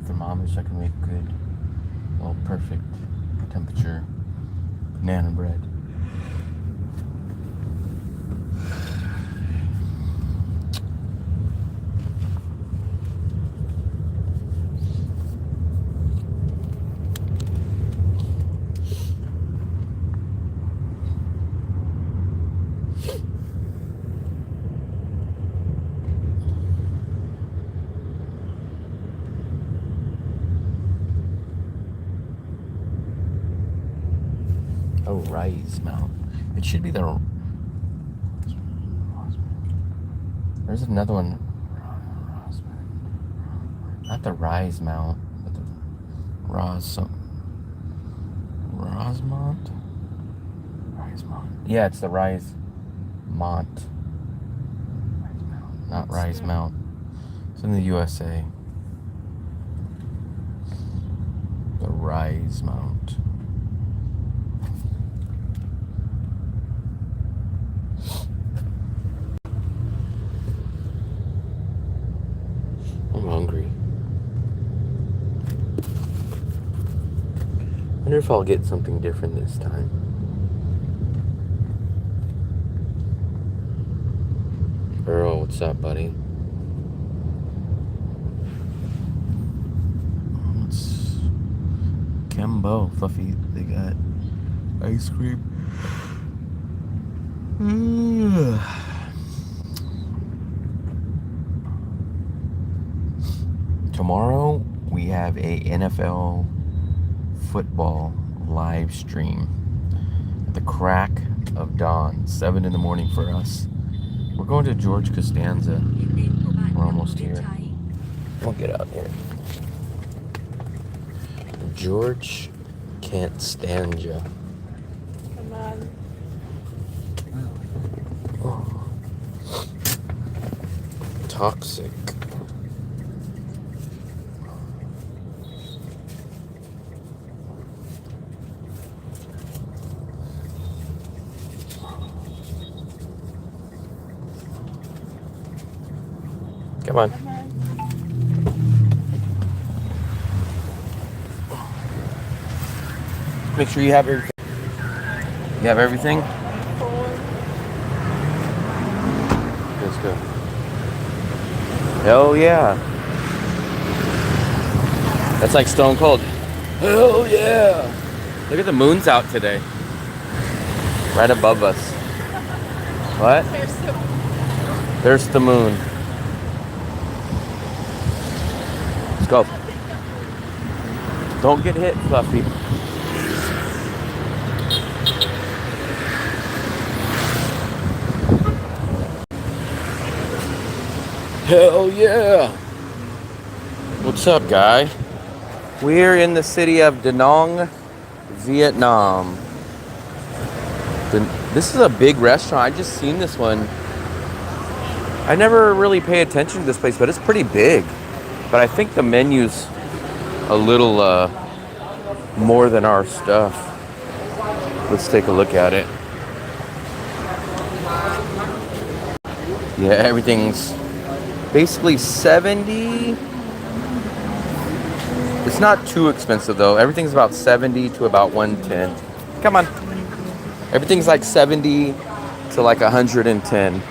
thermometer so I can make good, well, perfect temperature banana bread. Oh, Rise Mount. It should be the... There's another one. Not the Rise Mount, but the Rosemont? Rise Mount. Yeah, it's the Rise Mount. Not Rise Mount. It's in the USA. The Rise Mount. I'm hungry. I wonder if I'll get something different this time. Earl, what's up, buddy? It's Kembo, Fluffy. They got ice cream. Tomorrow we have a NFL football live stream at the crack of dawn, 7 in the morning for us. We're going to George Costanza. We're almost here. We'll get out here. George can't stand ya. Come on. Oh. Toxic. Come on. Make sure you have everything. You have everything? Let's go. Hell yeah. That's like Stone Cold. Hell yeah. Look at the moon's out today. Right above us. What? There's the moon. Let's go. Don't get hit, Fluffy. Hell yeah. What's up, guy? We're in the city of Da Nang, Vietnam. This is a big restaurant. I just seen this one. I never really pay attention to this place, but it's pretty big. But I think the menu's a little more than our stuff. Let's take a look at it. Yeah, everything's basically 70. It's not too expensive though. Everything's about 70 to about 110. Come on. Everything's like 70 to like 110.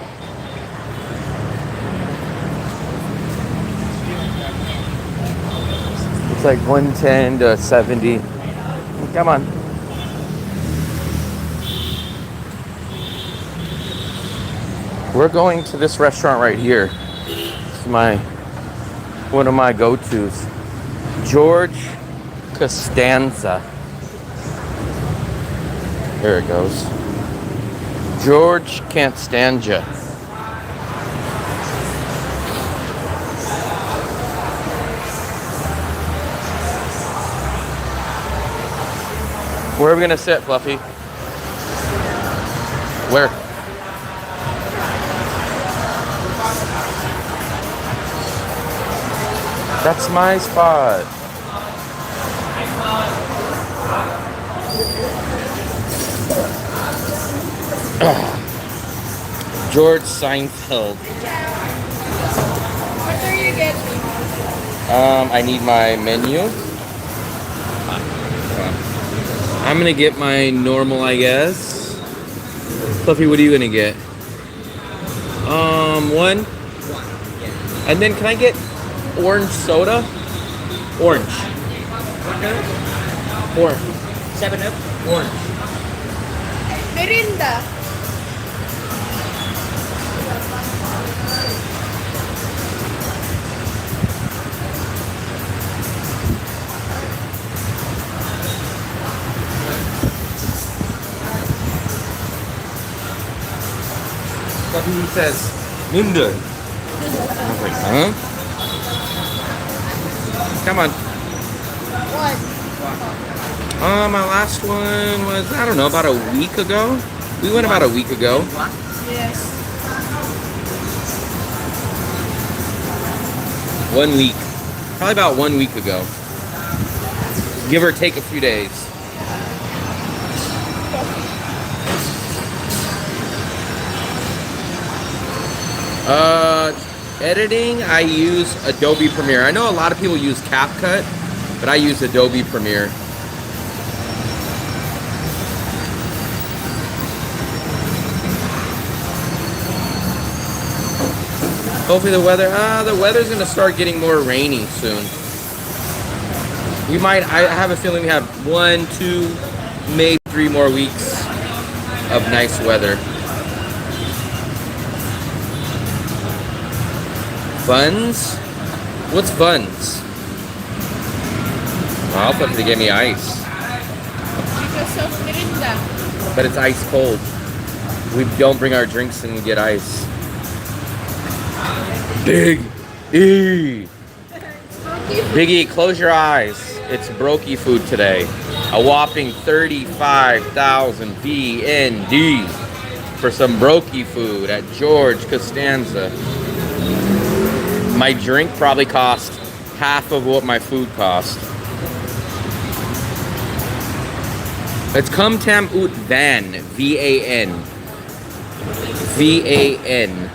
It's like 110 to 70. Come on. We're going to this restaurant right here. It's one of my go-tos. George Costanza. There it goes. George can't stand ya. Where are we gonna sit, Fluffy? Where? That's my spot. George Seinfeld. What are you getting? I need my menu. I'm gonna get my normal, I guess. Fluffy, what are you gonna get? One. And then can I get orange soda? Orange. Orange. 7 Up. Orange. Merinda. Fluffy says, Linda. I was like, huh? Come on. What? My last one was, I don't know, about a week ago. We went about a week ago. Yes. 1 week. Probably about 1 week ago. Give or take a few days. Editing, I use Adobe Premiere. I know a lot of people use CapCut, but I use Adobe Premiere. Hopefully the weather's gonna start getting more rainy soon. I have a feeling we have 1, 2, maybe 3 more weeks of nice weather. Buns? What's buns? Well, Fluffy gave me ice. Because of Merinda. But it's ice cold. We don't bring our drinks and we get ice. Big E! Big E, close your eyes. It's brokey food today. A whopping 35,000 VND for some brokey food at George Costanza. My drink probably cost half of what my food cost. It's Cum Tam Ut Van, V-A-N. V-A-N.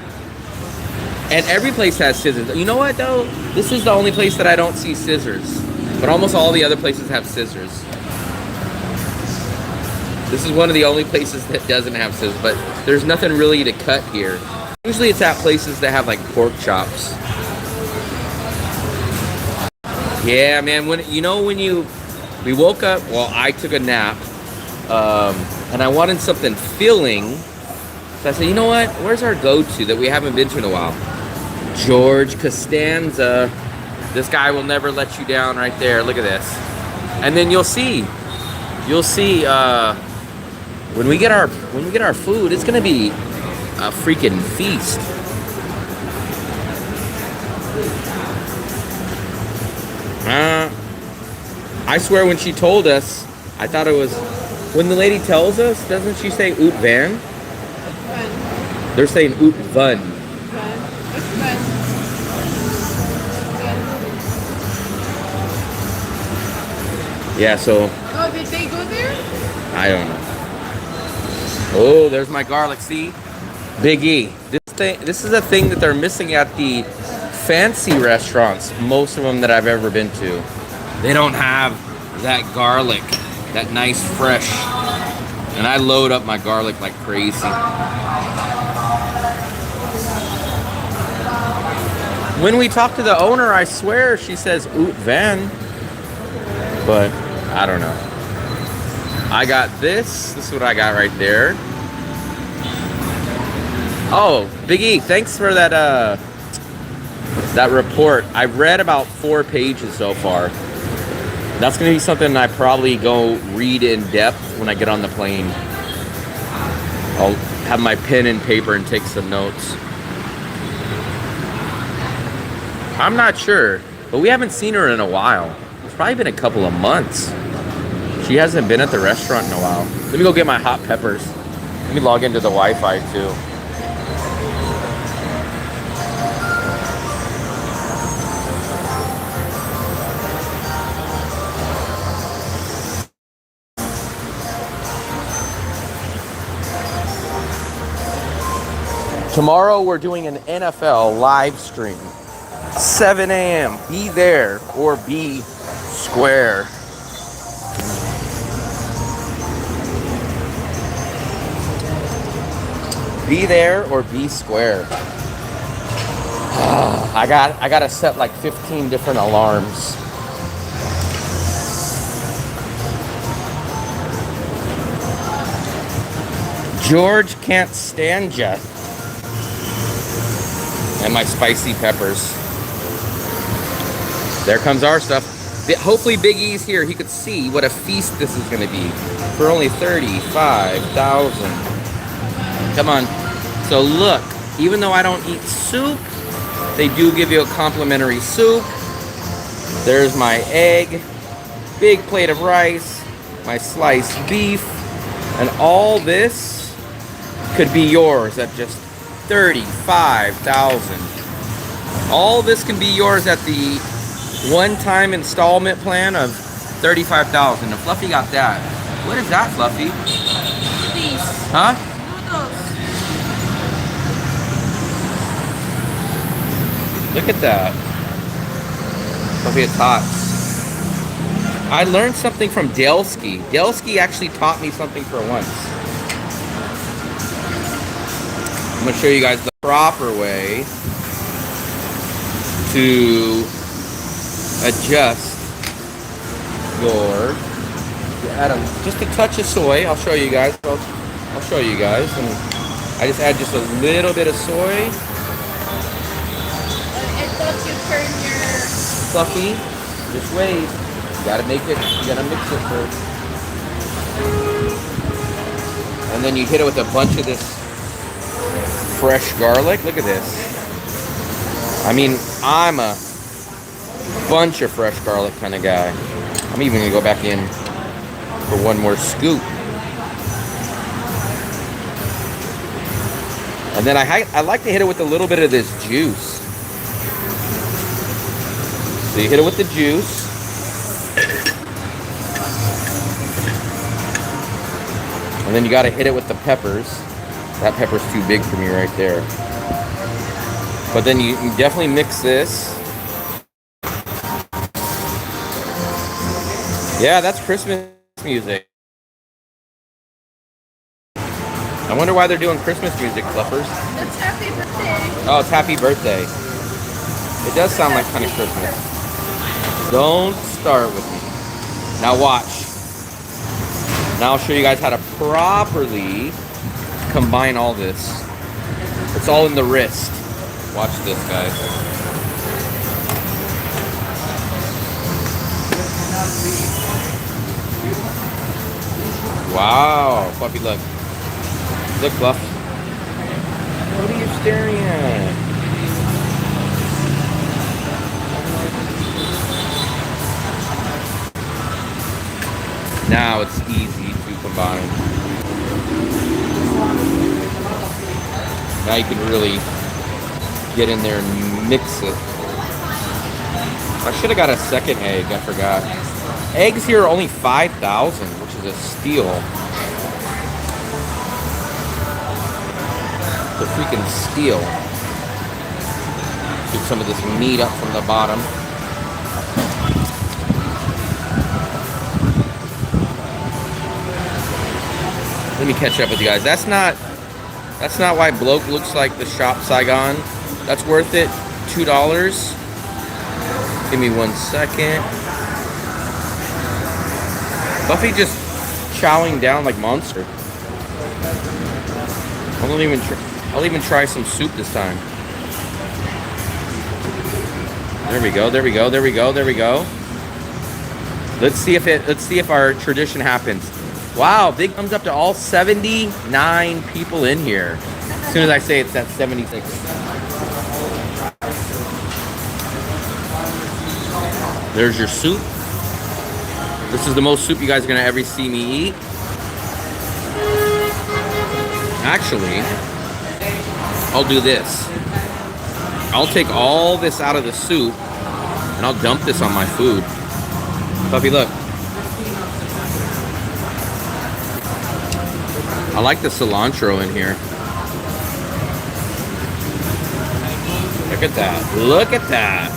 And every place has scissors. You know what though? This is the only place that I don't see scissors. But almost all the other places have scissors. This is one of the only places that doesn't have scissors, but there's nothing really to cut here. Usually it's at places that have like pork chops. Yeah, man, when we woke up, well, I took a nap, and I wanted something filling. So I said, you know what? Where's our go-to that we haven't been to in a while? George Costanza. This guy will never let you down right there. Look at this. And then you'll see, when we get our food, it's gonna be a freaking feast. I swear when she told us, I thought it was, when the lady tells us, doesn't she say Ut Van? Van. They're saying Ut Van. Van. It's Van. Yeah, so. Oh, did they go there? I don't know. Oh, there's my garlic. See? Big E. This is a thing that they're missing at the fancy restaurants, most of them that I've ever been to. They don't have that garlic, that nice fresh. And I load up my garlic like crazy. When we talk to the owner, I swear she says Ut Van. But I don't know. I got this. This is what I got right there. Oh, Big E, thanks for that report. I've read about 4 pages so far. That's gonna be something I probably go read in depth when I get on the plane. I'll have my pen and paper and take some notes. I'm not sure, but we haven't seen her in a while. It's probably been a couple of months. She hasn't been at the restaurant in a while. Let me go get my hot peppers. Let me log into the Wi-Fi too. Tomorrow we're doing an NFL live stream. 7 a.m. Be there or be square. Be there or be square. I gotta set like 15 different alarms. George can't stand ya. And my spicy peppers. There comes our stuff. Hopefully Big E's here. He could see what a feast this is gonna be for only 35,000. Come on. So look, even though I don't eat soup, they do give you a complimentary soup. There's my egg, big plate of rice, my sliced beef, and all this could be yours at just 35,000. All this can be yours at the one-time installment plan of 35,000. And Fluffy got that. What is that, Fluffy? Please. Huh? Noodles. Look at that. Fluffy, it's hot. I learned something from Delsky. Delsky actually taught me something for once. I'm gonna show you guys the proper way to adjust your, add just a touch of soy. I'll show you guys. I'll show you guys. And I just add just a little bit of soy. I thought you turn your... Fluffy, just wait. You gotta make it, you gotta mix it first. And then you hit it with a bunch of this fresh garlic. Look at this. I mean, I'm a bunch of fresh garlic kind of guy. I'm even gonna go back in for one more scoop. And then I like to hit it with a little bit of this juice. So you hit it with the juice. And then you gotta hit it with the peppers. That pepper's too big for me right there. But then you definitely mix this. Yeah, that's Christmas music. I wonder why they're doing Christmas music, Fluffers. That's happy birthday. Oh, it's happy birthday. It does sound like kind of Christmas. Don't start with me. Now watch. Now I'll show you guys how to properly combine all this. It's all in the wrist. Watch this, guys. Wow, Fluffy, look. Look, Fluff. What are you staring at? Now it's easy to combine. Now you can really get in there and mix it. I should have got a second egg, I forgot. Eggs here are only 5,000, which is a steal. It's a freaking steal. Get some of this meat up from the bottom. Let me catch up with you guys. That's not why bloke looks like the shop Saigon. That's worth it. $2. Give me 1 second. Buffy just chowing down like monster. I'll even try some soup this time. There we go. There we go. There we go. There we go. Let's see if our tradition happens. Wow, big thumbs up to all 79 people in here. As soon as I say it's at 76. There's your soup. This is the most soup you guys are gonna ever see me eat. Actually, I'll do this. I'll take all this out of the soup and I'll dump this on my food. Puppy, look. I like the cilantro in here. Look at that. Look at that.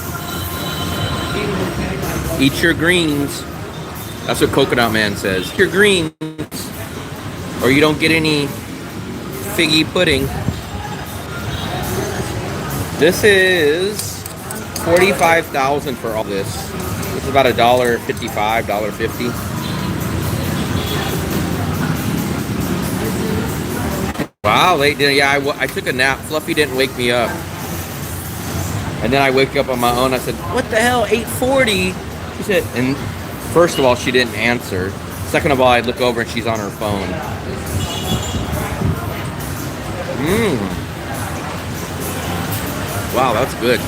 Eat your greens. That's what Coconut Man says. Eat your greens, or you don't get any figgy pudding. This is $45,000 for all this. This is about $1.55, $1.50. Wow, late dinner. Yeah, I took a nap. Fluffy didn't wake me up. And then I wake up on my own. I said, what the hell, 8:40? She said, and first of all, she didn't answer. Second of all, I look over and she's on her phone. Wow, that's good.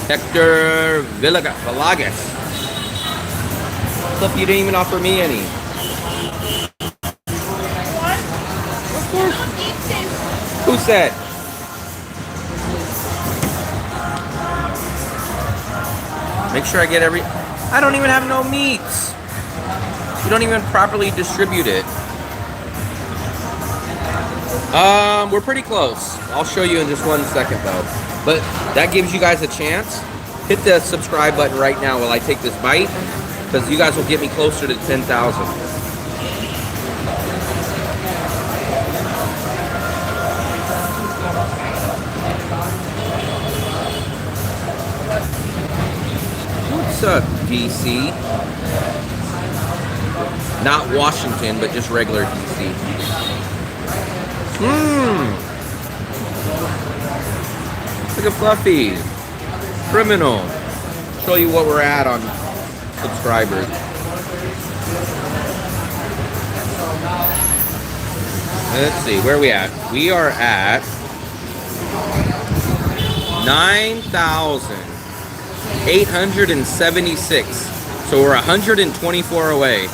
Hector Villagas. Fluffy, you didn't even offer me any. Of course. Who said? Make sure I get every... I don't even have no meats. You don't even properly distribute it. We're pretty close. I'll show you in just one second though. But that gives you guys a chance. Hit the subscribe button right now while I take this bite, because you guys will get me closer to 10,000. What's up, DC? Not Washington, but just regular DC. Look at Fluffy. Criminal. Show you what we're at on subscribers. Let's see, where are we at? We are at 9,876. So we're 124 away.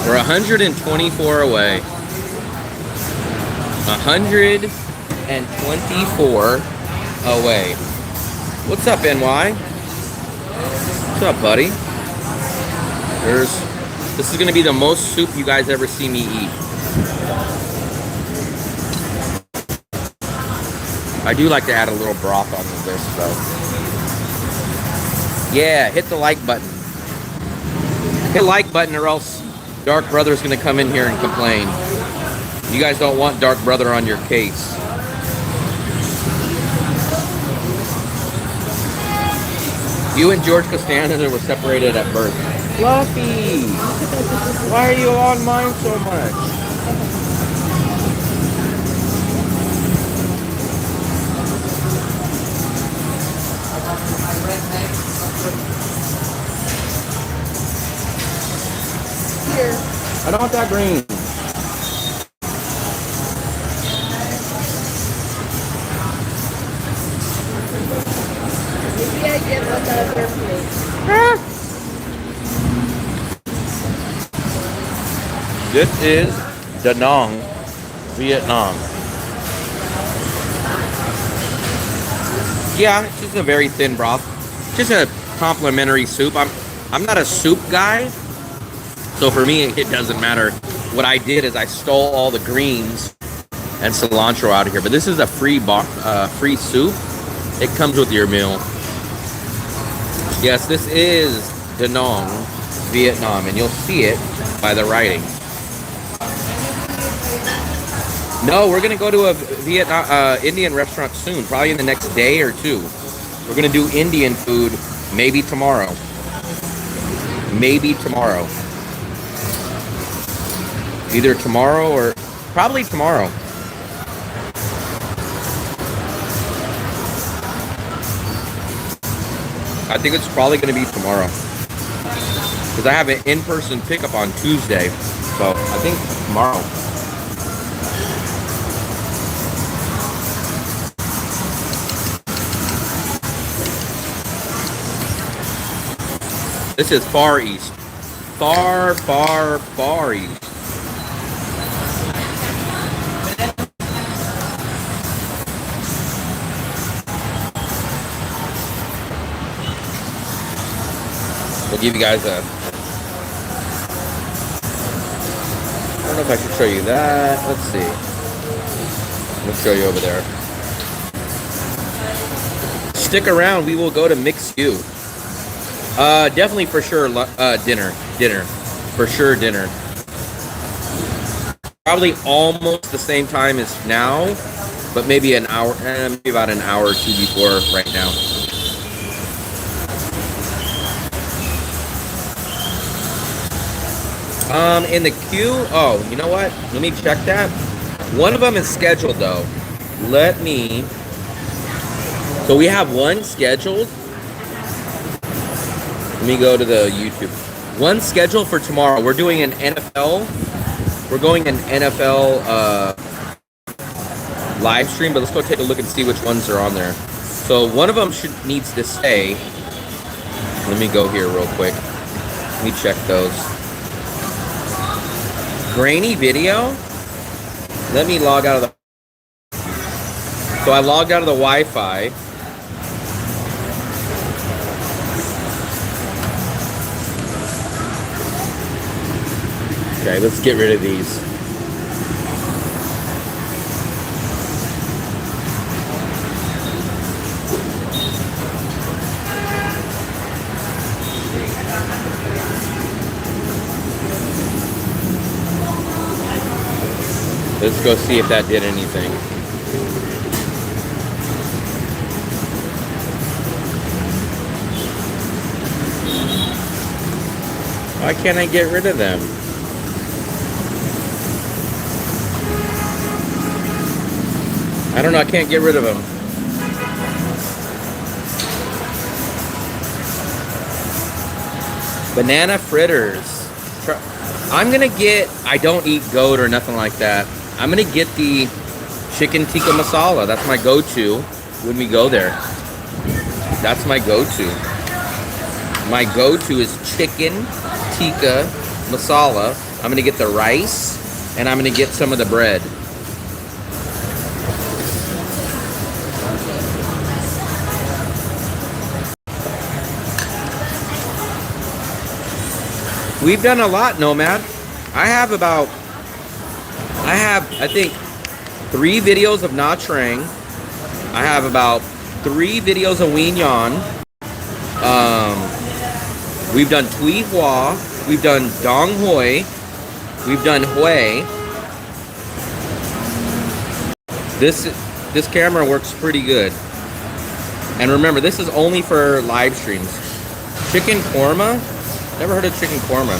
We're 124 away. 124 away. What's up, NY? What's up, buddy? This is gonna be the most soup you guys ever see me eat. I do like to add a little broth on this, though. Yeah, hit the like button. Hit the like button, or else Dark Brother's gonna come in here and complain. You guys don't want Dark Brother on your case. You and George Costanza were separated at birth. Fluffy! Why are you on mine so much? Here. I don't want that green. Maybe I get another plate. This is Da Nang, Vietnam. Yeah, it's just a very thin broth. Just a complimentary soup. I'm not a soup guy, so for me it doesn't matter. What I did is I stole all the greens and cilantro out of here. But this is a free soup. It comes with your meal. Yes, this is Da Nang, Vietnam, and you'll see it by the writing. No, we're gonna go to a Indian restaurant soon, probably in the next day or two. We're gonna do Indian food maybe tomorrow. Maybe tomorrow. Either tomorrow or probably tomorrow. I think it's probably going to be tomorrow, because I have an in-person pickup on Tuesday, so I think tomorrow. This is Far East. Far, far, far east. We'll give you guys a... I don't know if I should show you that. Let's see. Let's show you over there. stick around. We will go to Mixue. Definitely for sure dinner. For sure dinner. Probably almost the same time as now, but maybe an hour, maybe about an hour or two before right now. In the queue, oh, you know what? Let me check that. One of them is scheduled though. So we have one scheduled. Let me go to the YouTube. One scheduled for tomorrow. We're doing an NFL. We're going an NFL live stream, but let's go take a look and see which ones are on there. So one of them needs to stay. Let me go here real quick. Let me check those. Grainy video. Let me log out of the. So I logged out of the Wi-Fi. Okay, let's get rid of these. Let's go see if that did anything. Why can't I get rid of them? I don't know, I can't get rid of them. Banana fritters. I'm gonna get, I don't eat goat or nothing like that. I'm gonna get the chicken tikka masala. That's my go-to when we go there. That's my go-to. My go-to is chicken tikka masala. I'm gonna get the rice and I'm gonna get some of the bread. We've done a lot, Nomad. I think 3 videos of Na Trang. I have about 3 videos of Wien Yan. We've done Tui Hua. We've done Dong Hoi. We've done Hui. This camera works pretty good. And remember, this is only for live streams. Chicken korma. Never heard of chicken korma.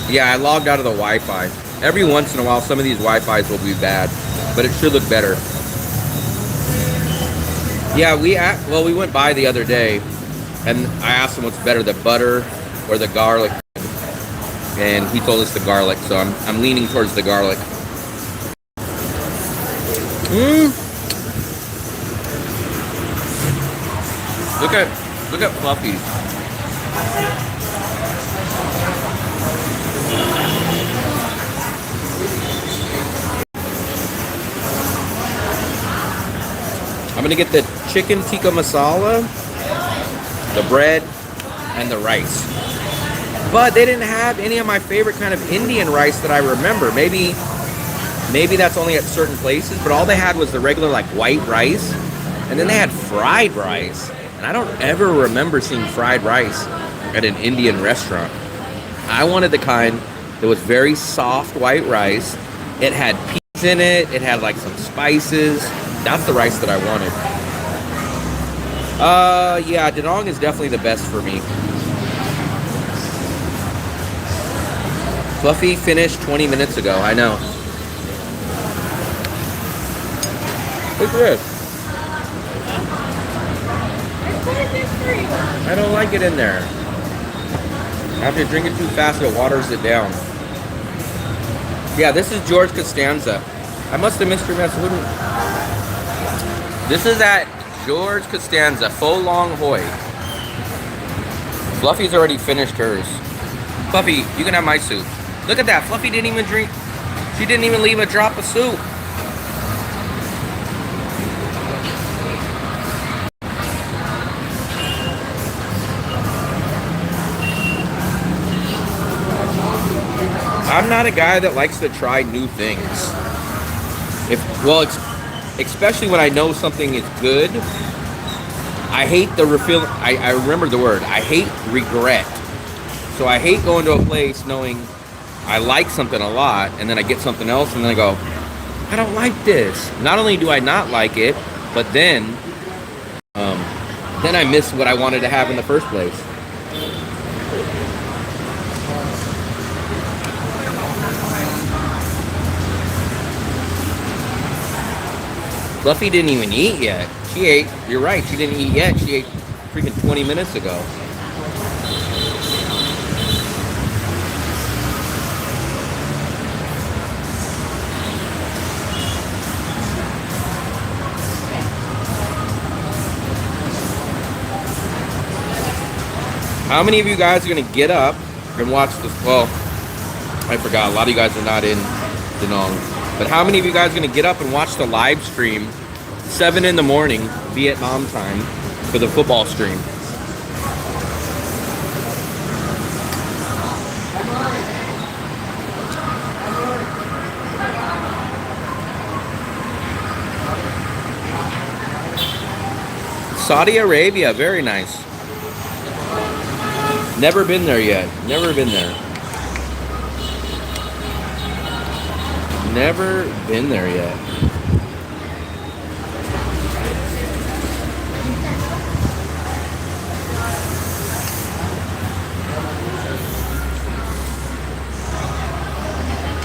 Yeah, I logged out of the Wi-Fi. Every once in a while, some of these Wi-Fis will be bad, but it should look better. Yeah, we went by the other day, and I asked him what's better, the butter or the garlic, and he told us the garlic, so I'm leaning towards the garlic. Look at Fluffy. I'm gonna get the chicken tikka masala, the bread, and the rice. But they didn't have any of my favorite kind of Indian rice that I remember. Maybe that's only at certain places, but all they had was the regular like white rice, and then they had fried rice. And I don't ever remember seeing fried rice at an Indian restaurant. I wanted the kind that was very soft white rice. It had peas in it. It had like some spices. That's the rice that I wanted. Yeah, Danong is definitely the best for me. Fluffy finished 20 minutes ago. I know. Look at this. I don't like it in there. After you drink it too fast, it waters it down. Yeah, this is George Costanza. I must have missed your message. This is at George Costanza, Pho Long Hoi. Fluffy's already finished hers. Fluffy, you can have my soup. Look at that. Fluffy didn't even drink. She didn't even leave a drop of soup. I'm not a guy that likes to try new things. Especially when I know something is good. I hate the refill. I remember the word. I hate regret. So I hate going to a place knowing I like something a lot, and then I get something else, and then I go, I don't like this. Not only do I not like it, but then I miss what I wanted to have in the first place. Fluffy didn't even eat yet. She ate, you're right, she didn't eat yet. She ate freaking 20 minutes ago. How many of you guys are going to get up and watch this? Well, I forgot. A lot of you guys are not in Danong. But how many of you guys are going to get up and watch the live stream 7 in the morning Vietnam time for the football stream? Saudi Arabia, very nice. Never been there yet. Never been there. Never been there yet.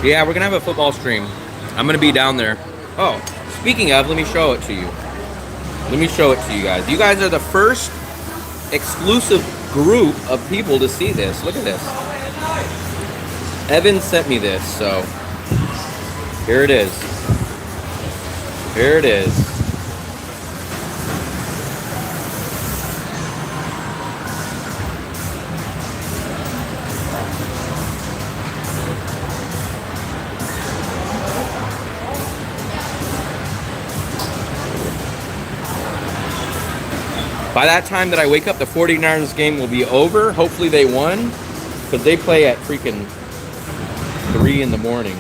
Yeah, we're gonna have a football stream. I'm gonna be down there. Oh, speaking of, let me show it to you. Let me show it to you guys. You guys are the first exclusive group of people to see this. Look at this. Evan sent me this, so here it is. Here it is. By that time that I wake up, the 49ers game will be over. Hopefully they won, because they play at freaking 3 in the morning.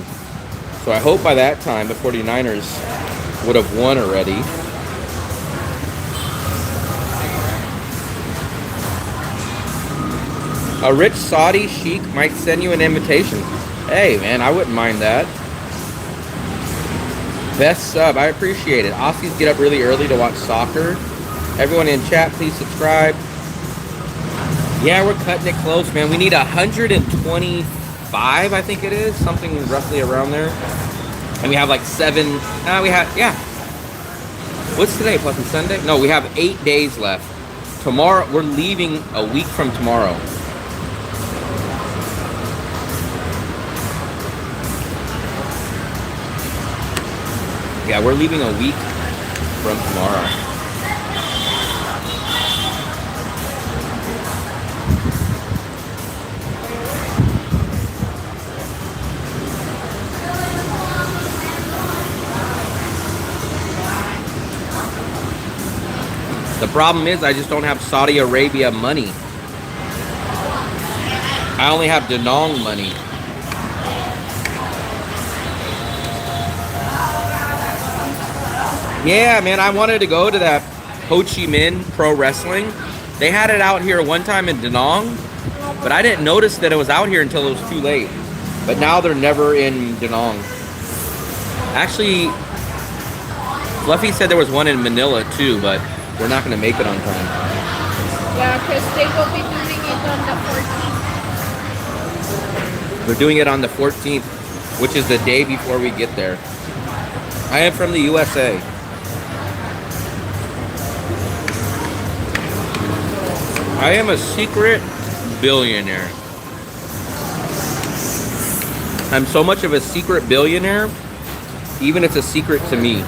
So I hope by that time the 49ers would have won already. A rich Saudi sheik might send you an invitation. Hey man, I wouldn't mind that. Best sub, I appreciate it. Aussies get up really early to watch soccer. Everyone in chat, please subscribe. Yeah, we're cutting it close, man. We need 125, I think it is. Something roughly around there. And we have like 7. Yeah. What's today? Plus Sunday? No, we have 8 days left. Tomorrow, we're leaving a week from tomorrow. Yeah, we're leaving a week from tomorrow. The problem is I just don't have Saudi Arabia money. I only have Danong money. Yeah, man, I wanted to go to that Ho Chi Minh Pro Wrestling. They had it out here one time in Danong, but I didn't notice that it was out here until it was too late. But now they're never in Danong. Actually, Fluffy said there was one in Manila too, but we're not going to make it on time. Yeah, because they will be doing it on the 14th. We're doing it on the 14th, which is the day before we get there. I am from the USA. I am a secret billionaire. I'm so much of a secret billionaire, even it's a secret to me.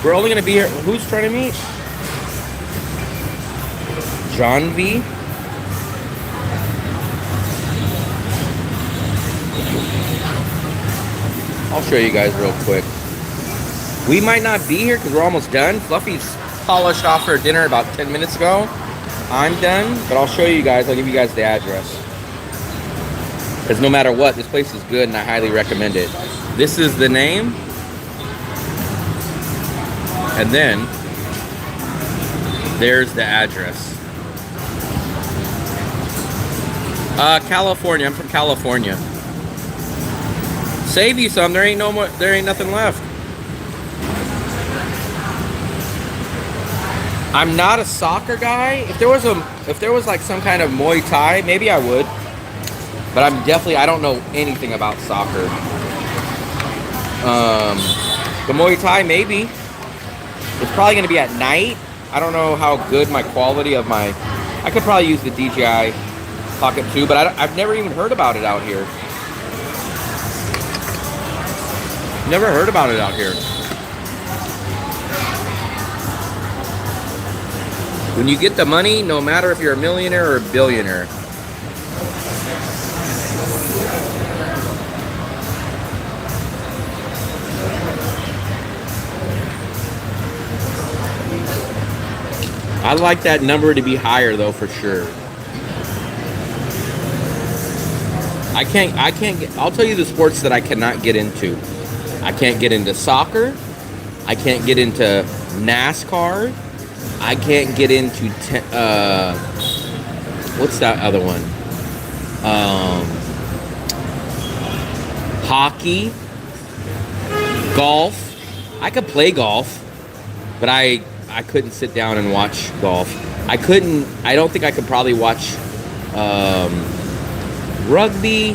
We're only going to be here. Who's trying to meet? John V. I'll show you guys real quick. We might not be here because we're almost done. Fluffy's polished off for dinner about 10 minutes ago. I'm done, but I'll show you guys. I'll give you guys the address. Because no matter what, this place is good and I highly recommend it. This is the name. And then there's the address. California. I'm from California. Save you some. There ain't no more. There ain't nothing left. I'm not a soccer guy. If there was like some kind of Muay Thai, maybe I would. But I don't know anything about soccer. The Muay Thai, maybe. It's probably gonna be at night. I don't know how good my quality of my. I could probably use the DJI Pocket 2, but I've never even heard about it out here. Never heard about it out here. When you get the money, no matter if you're a millionaire or a billionaire. I'd like that number to be higher though, for sure. I'll tell you the sports that I cannot get into. I can't get into soccer. I can't get into NASCAR. I can't get into what's that other one? Hockey, golf. I could play golf, but I couldn't sit down and watch golf. I don't think I could probably watch rugby.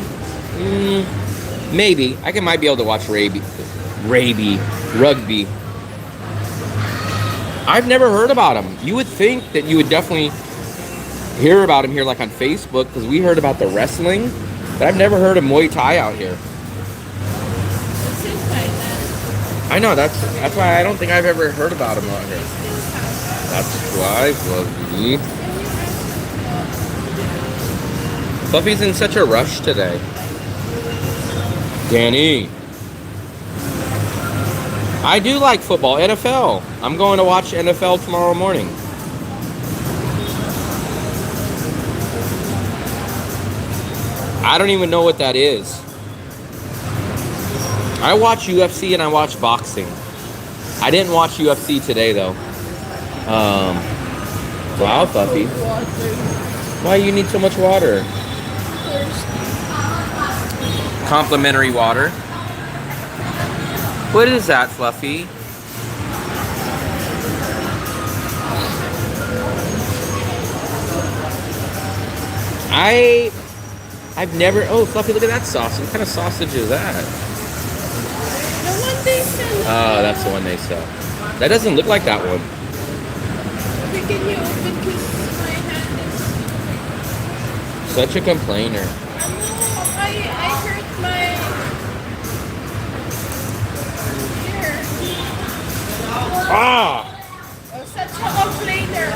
Maybe I might be able to watch rugby. I've never heard about him. You would think that you would definitely hear about him here, like on Facebook, because we heard about the wrestling, but I've never heard of Muay Thai out here. I know, that's why I don't think I've ever heard about him out here. That's why, Fluffy. Fluffy's in such a rush today. Danny. I do like football, NFL. I'm going to watch NFL tomorrow morning. I don't even know what that is. I watch UFC and I watch boxing. I didn't watch UFC today though. Wow, Fluffy. Why you need so much water? Complimentary water. What is that, Fluffy? I've never. Oh, Fluffy, look at that sausage. What kind of sausage is that? The one they sell. Oh, that's the one they sell. That doesn't look like that one. Can you open because my hand is. Such a complainer. I hurt my. Ah! Oh, such a complainer.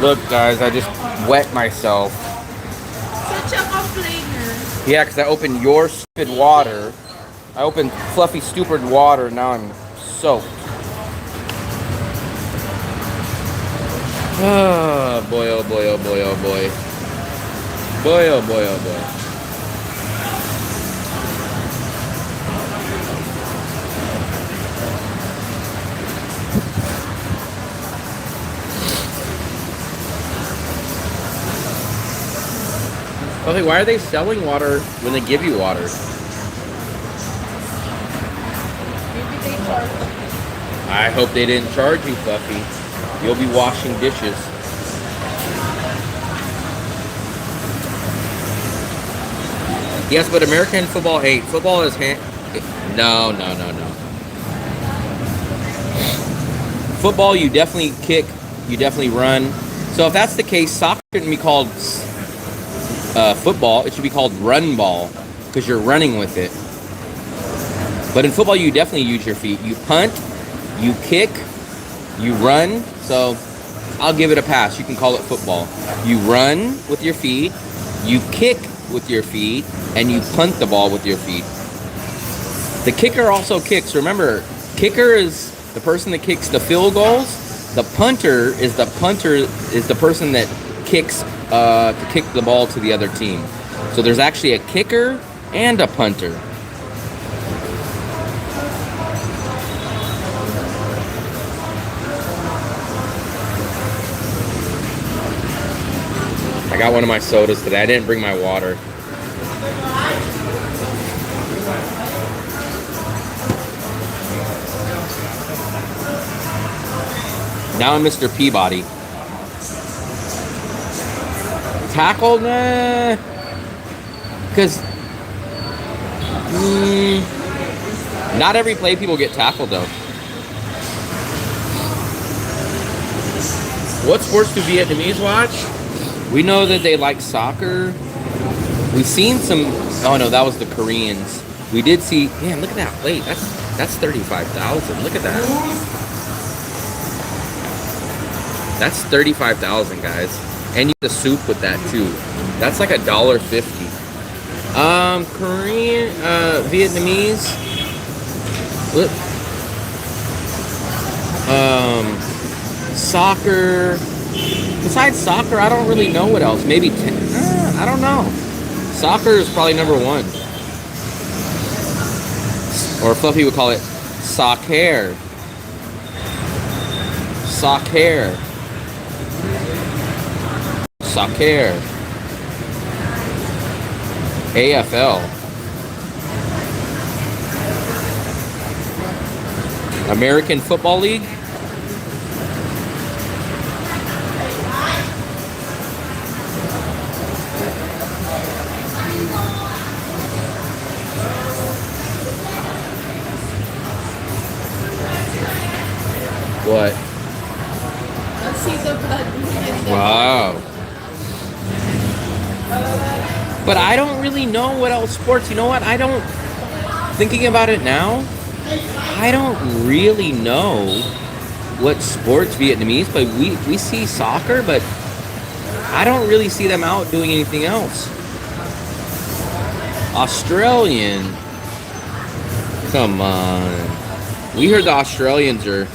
Look, guys, I just wet myself. Such a complainer. Yeah, because I opened your stupid water. I opened Fluffy stupid water, now I'm soaked. Oh boy, oh boy, oh boy, oh boy. Boy, oh boy, oh boy. Okay, why are they selling water when they give you water? Maybe they charge. I hope they didn't charge you, Fluffy. You'll be washing dishes. Yes, but American football ain't. Football is No. Football, you definitely kick, you definitely run. So if that's the case, soccer shouldn't be called football. It should be called run ball because you're running with it. But in football, you definitely use your feet. You punt, you kick, you run. So I'll give it a pass. You can call it football. You run with your feet, you kick with your feet, and you punt the ball with your feet. The kicker also kicks. Remember, kicker is the person that kicks the field goals. punter is the person that kicks to kick the ball to the other team. So there's actually a kicker and a punter. I got one of my sodas today. I didn't bring my water. Now I'm Mr. Peabody. Tackle? Nah. Because not every play people get tackled though. What sports do Vietnamese watch? We know that they like soccer. We've seen some. Oh no, that was the Koreans. We did see. Man, look at that plate. That's 35,000. Look at that. That's 35,000, guys. And you get the soup with that too. That's like $1.50. Korean, Vietnamese. Look. Soccer. Besides soccer, I don't really know what else. Maybe I don't know. Soccer is probably number one. Or Fluffy would call it soccer. Soccer. Soccer. AFL. American Football League. What? Let's see the blood. Wow. But I don't really know what else sports. You know what? Thinking about it now, I don't really know what sports Vietnamese play. We see soccer, but I don't really see them out doing anything else. Australian. Come on. We heard the Australians are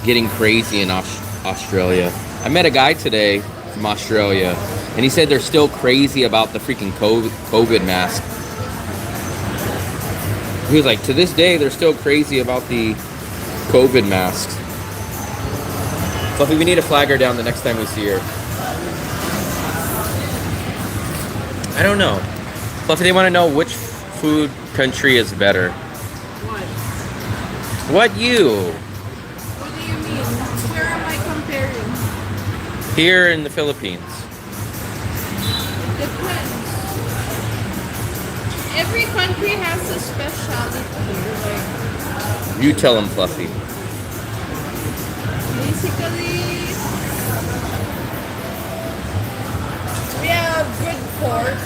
getting crazy in Australia. I met a guy today from Australia, and he said they're still crazy about the freaking COVID mask. He was like, to this day, they're still crazy about the COVID masks. Fluffy, we need to flag her down the next time we see her. I don't know. Fluffy, they want to know which food country is better. What you? Where am I comparing? Here in the Philippines. Depends. Every country has a specialty. Like, You tell them, Fluffy. basically, we have good pork.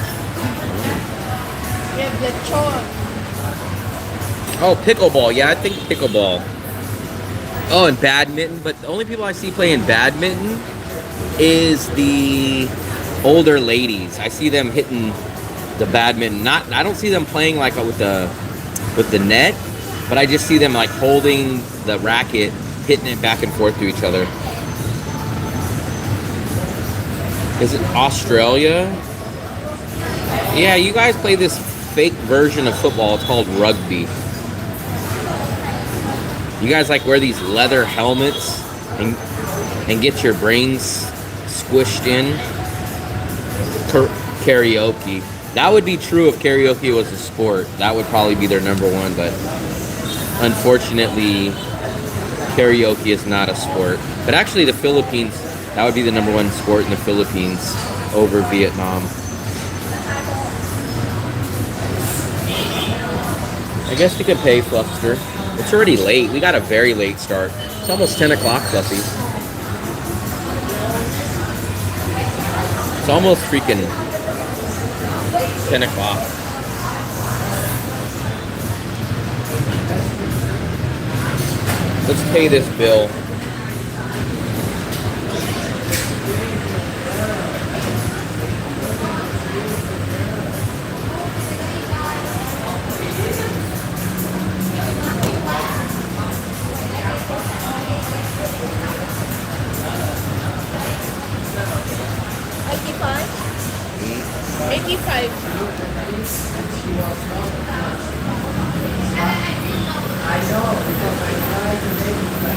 We have the chon. Oh, pickleball. Yeah, I think pickleball. Oh, and badminton. But the only people I see playing badminton is the older ladies. I see them hitting the badminton. I don't see them playing like with the net, but I just see them like holding the racket, hitting it back and forth to each other. Is it Australia? Yeah, you guys play this fake version of football. It's called rugby. You guys like wear these leather helmets and get your brains squished in. Karaoke. That would be true if karaoke was a sport. That would probably be their number one, but unfortunately, karaoke is not a sport. But actually, the Philippines, that would be the number one sport in the Philippines over Vietnam. I guess you could pay, Fluffster. It's already late. We got a very late start. It's almost 10 o'clock, Fluffy. It's almost freaking 10 o'clock. Let's pay this bill. 85? 85.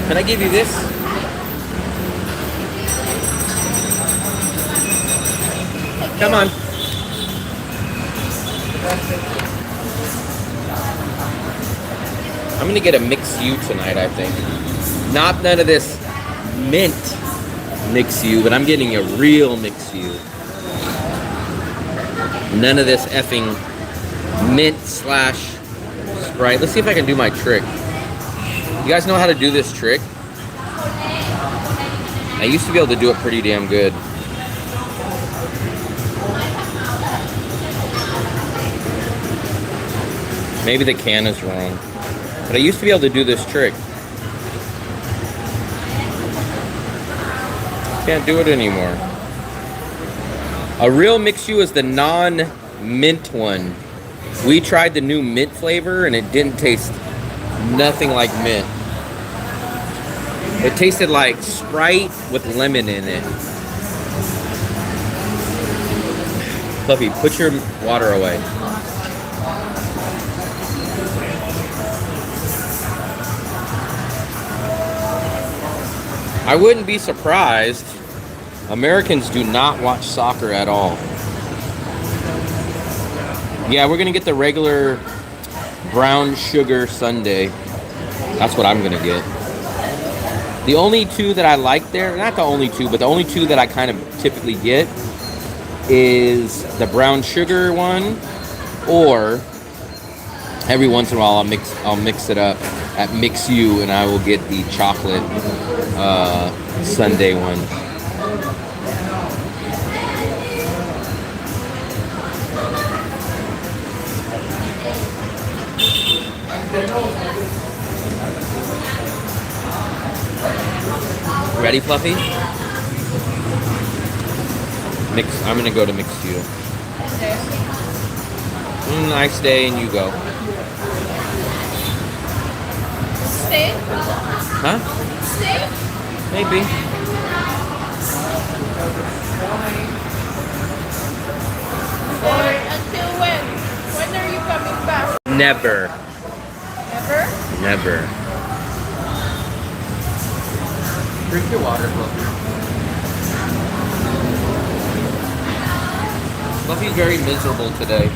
Can I give you this? Come on. I'm gonna get a Mixue tonight, I think. Not none of this mint Mixue, but I'm getting a real Mixue. None of this effing mint slash Sprite. Let's see if I can do my trick. You guys know how to do this trick? I used to be able to do it pretty damn good. Maybe the can is wrong. But I used to be able to do this trick. Can't do it anymore. A real Mixue is the non-mint one. We tried the new mint flavor and it didn't taste nothing like mint. It tasted like Sprite with lemon in it. Fluffy, put your water away. I wouldn't be surprised. Americans do not watch soccer at all. Yeah, we're gonna get the regular brown sugar sundae. That's what I'm gonna get. The only two that I like there, not the only two, but the only two that I kind of typically get is the brown sugar one, or every once in a while I'll mix it up at Mixue and I will get the chocolate sundae one. Ready, Fluffy? I'm gonna go to Mixue. Nice day, and you go. Stay? Huh? Stay? Maybe. Or until when? When are you coming back? Never. Never? Never. Drink your water, Fluffy. Fluffy's very miserable today.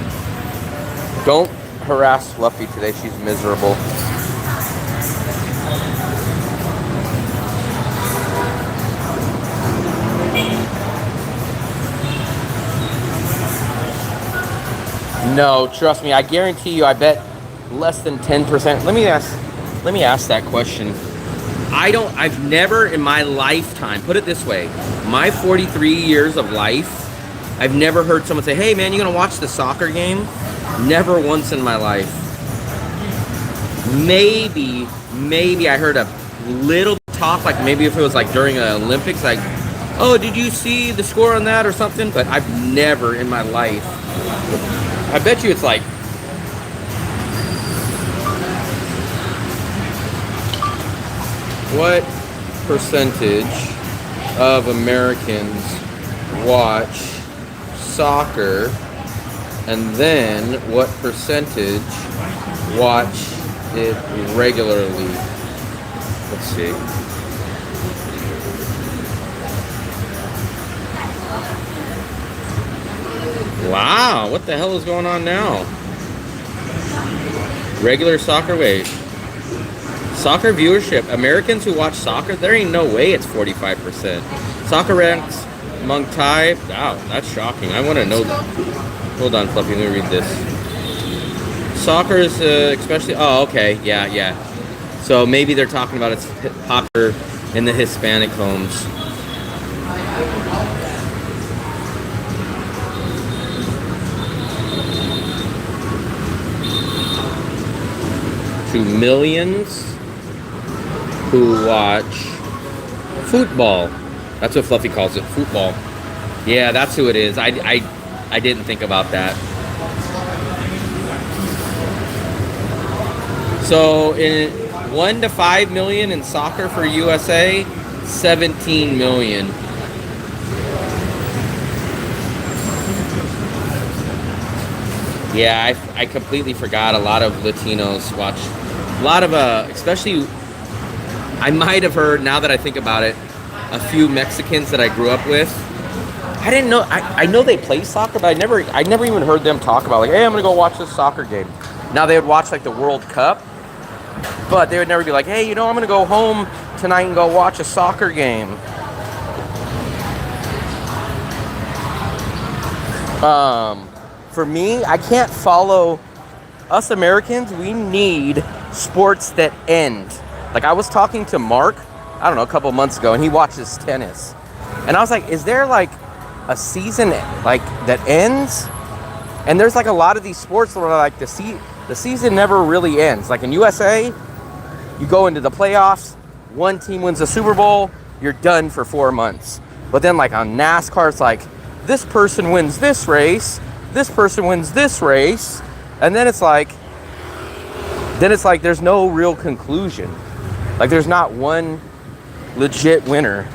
Don't harass Fluffy today. She's miserable. No, trust me. I guarantee you. I bet less than 10%. Let me ask that question. I've never in my lifetime, put it this way, my 43 years of life, I've never heard someone say, hey man, you gonna watch the soccer game? Never once in my life. Maybe I heard a little talk, like maybe if it was like during an Olympics, like, oh, did you see the score on that or something? But I've never in my life. I bet you it's like, what percentage of Americans watch soccer, and then what percentage watch it regularly? Let's see. Wow, what the hell is going on now? Regular soccer, wait. Soccer viewership. Americans who watch soccer, there ain't no way it's 45%. Soccer ranks among Thai. Wow, that's shocking. I want to know. Hold on, Fluffy, let me read this. Soccer is especially. Oh, okay. Yeah. So maybe they're talking about it's popular in the Hispanic homes. To millions who watch football. That's what Fluffy calls it, football. Yeah, that's who it is. I didn't think about that. So in 1 to 5 million in soccer for USA, 17 million. Yeah, I completely forgot. A lot of Latinos watch. A lot of, especially, I might have heard, now that I think about it, a few Mexicans that I grew up with. I didn't know, I know they play soccer, but I never even heard them talk about, like, hey, I'm going to go watch this soccer game. Now they would watch, like, the World Cup, but they would never be like, hey, you know, I'm going to go home tonight and go watch a soccer game. For me, I can't follow us Americans. We need sports that end. Like, I was talking to Mark, I don't know, a couple months ago, and he watches tennis. And I was like, is there like a season like that ends? And there's like a lot of these sports where like the season never really ends. Like in USA, you go into the playoffs, one team wins the Super Bowl, you're done for 4 months. But then like on NASCAR, it's like this person wins this race, this person wins this race, and then it's like there's no real conclusion. Like there's not one legit winner.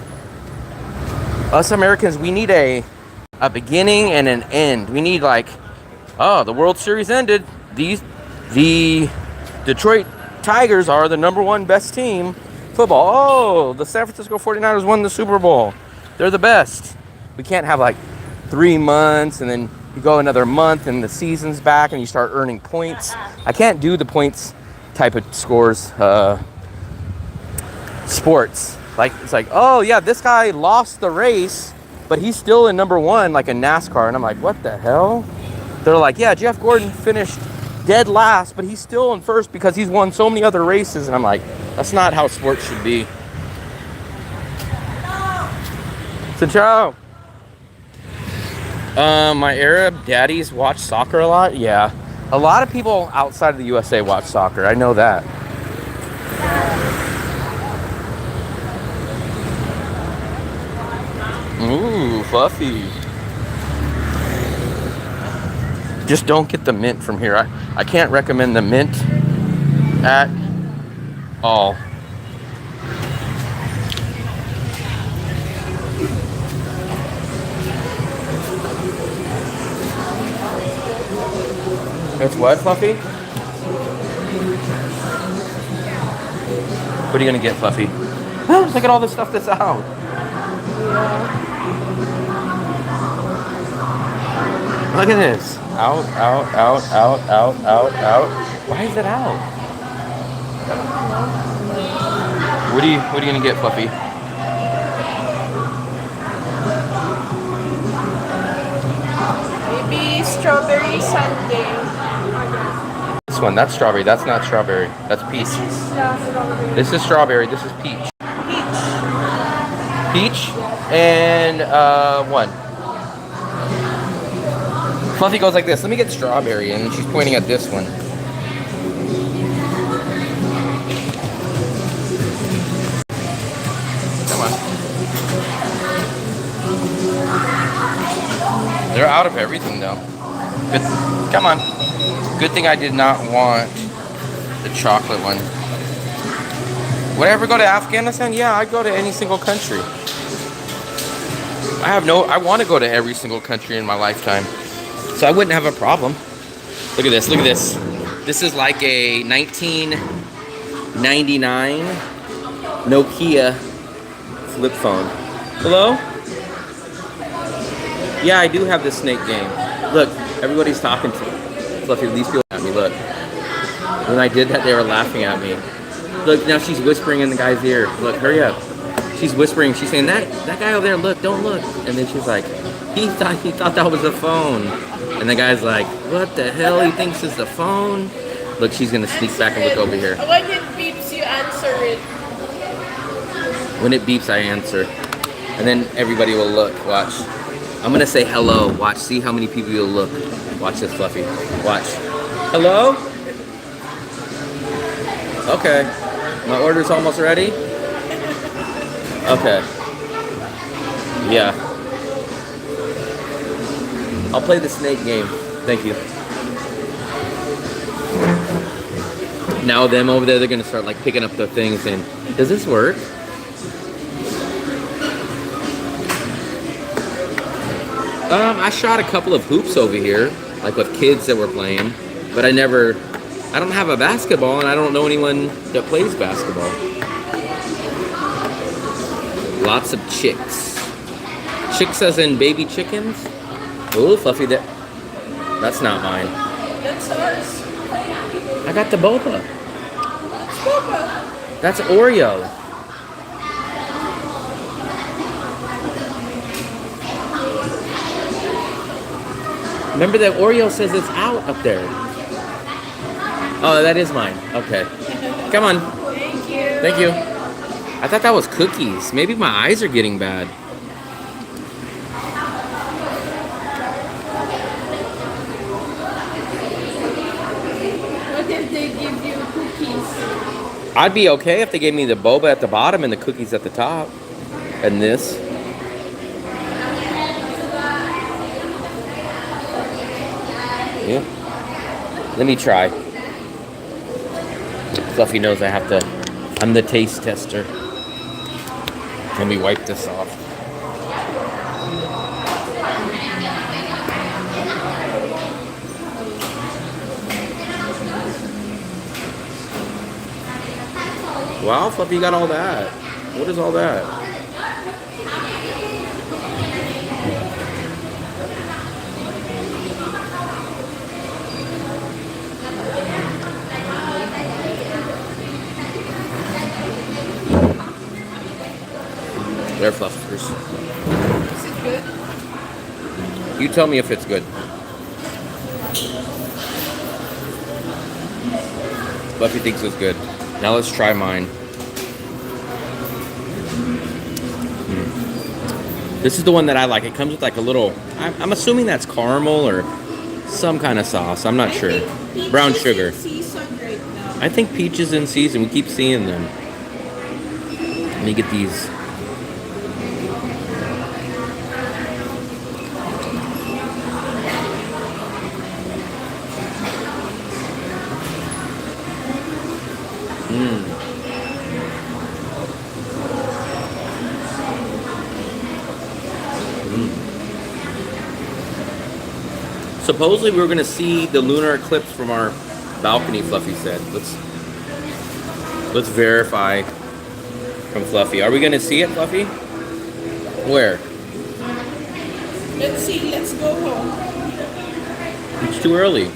Us Americans, we need a beginning and an end. We need like, oh, the World Series ended. The Detroit Tigers are the #1 best team. Football. Oh, the San Francisco 49ers won the Super Bowl. They're the best. We can't have like 3 months and then you go another month and the season's back and you start earning points. I can't do the points type of scores. Sports. Like, it's like, oh yeah, this guy lost the race, but he's still in #1, like in NASCAR. And I'm like, what the hell? They're like, yeah, Jeff Gordon finished dead last, but he's still in first because he's won so many other races. And I'm like, that's not how sports should be. Ciao. My Arab daddies watch soccer a lot. Yeah, a lot of people outside of the USA watch soccer. I know that. Ooh, fluffy. Just don't get the mint from here. I can't recommend the mint at all. It's what, Fluffy? What are you gonna get, Fluffy? Oh, look at all the stuff that's out. Look at this. Out. Why is it out? What are you gonna get, Fluffy? Maybe strawberry sundae. This one, that's strawberry. That's not strawberry. That's peach. This is strawberry. This is peach. Peach and one. Fluffy goes like this. Let me get strawberry, and she's pointing at this one. Come on. They're out of everything though. Good. Come on. Good thing I did not want the chocolate one. Would I ever go to Afghanistan? Yeah, I'd go to any single country. I want to go to every single country in my lifetime. So I wouldn't have a problem. Look at this, look at this. This is like a 1999 Nokia flip phone. Hello? Yeah, I do have the snake game. Look, everybody's talking to me. Fluffy, these people at me, look. When I did that, they were laughing at me. Look, now she's whispering in the guy's ear. Look, hurry up. She's whispering, she's saying, that guy over there, look, don't look. And then she's like, he thought that was a phone. And the guy's like, what the hell? He thinks it's a phone? Look, she's gonna sneak back and look over here. When it beeps, you answer it. When it beeps, I answer. And then everybody will look, watch. I'm gonna say hello, watch, see how many people will look. Watch this, Fluffy, watch. Hello? Okay, my order's almost ready. Okay, yeah. I'll play the snake game. Thank you. Now them over there, they're gonna start like picking up the things and, does this work? I shot a couple of hoops over here. like with kids that were playing, but I don't have a basketball and I don't know anyone that plays basketball. Lots of chicks. Chicks as in baby chickens? Ooh, Fluffy, that's not mine. That's ours. I got the boba. That's Papa. That's Oreo. Remember that Oreo says it's out up there. Oh, that is mine. Okay. Come on. Thank you. Thank you. I thought that was cookies. Maybe my eyes are getting bad. What if they give you cookies? I'd be okay if they gave me the boba at the bottom and the cookies at the top. And this. Yeah. Let me try. Fluffy knows I'm the taste tester. Let me wipe this off. Wow, Fluffy, you got all that. What is all that? They're fluffers. Is it good? You tell me if it's good. Fluffy thinks it's good. Now let's try mine. This is the one that I like. It comes with like a little, I'm assuming that's caramel or some kind of sauce. I'm not sure. Brown sugar. Right now. I think peach is in season. We keep seeing them. Let me get these. Supposedly we were going to see the lunar eclipse from our balcony, Fluffy said. Let's verify from Fluffy. Are we going to see it, Fluffy? Where? Let's see. Let's go home. It's too early. It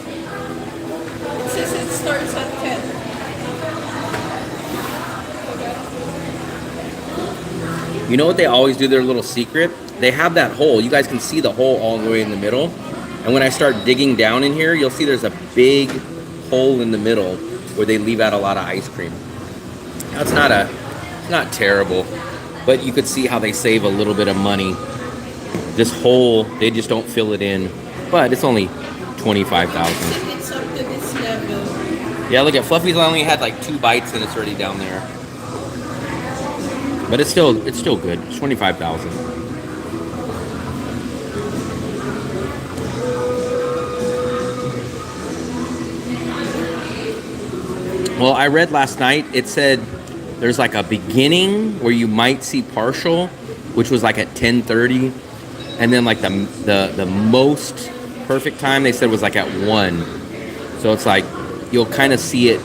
says it starts at 10. You know what they always do, their little secret? They have that hole. You guys can see the hole all the way in the middle. And when I start digging down in here, you'll see there's a big hole in the middle where they leave out a lot of ice cream. Now, it's not terrible, but you could see how they save a little bit of money. This hole, they just don't fill it in, but it's only $25,000. It's up to this level. Yeah, look at Fluffy's only had like 2 bites and it's already down there. But it's still good. It's $25,000. Well, I read last night, it said there's like a beginning where you might see partial, which was like at 10:30, and then like the most perfect time they said was like at 1. So it's like you'll kind of see it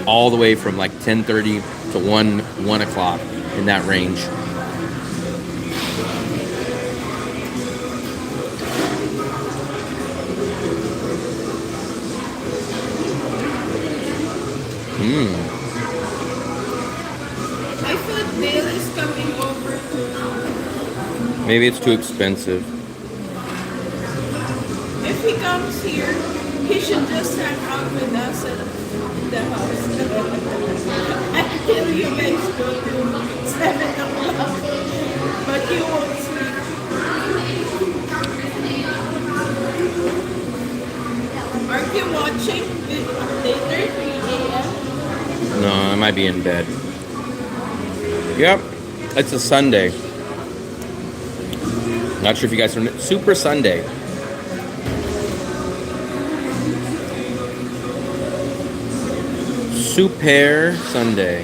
all the way from like 10:30 to 1 o'clock in that range. I thought Dale is coming over to... Maybe it's too expensive. If he comes here, he should just hang out with us at the house. Until you guys go to 7 o'clock. But he won't sleep. Aren't you watching later, 3 a.m.? No, I might be in bed. Yep, it's a Sunday. Not sure if you guys are Super Sunday. Super Sunday.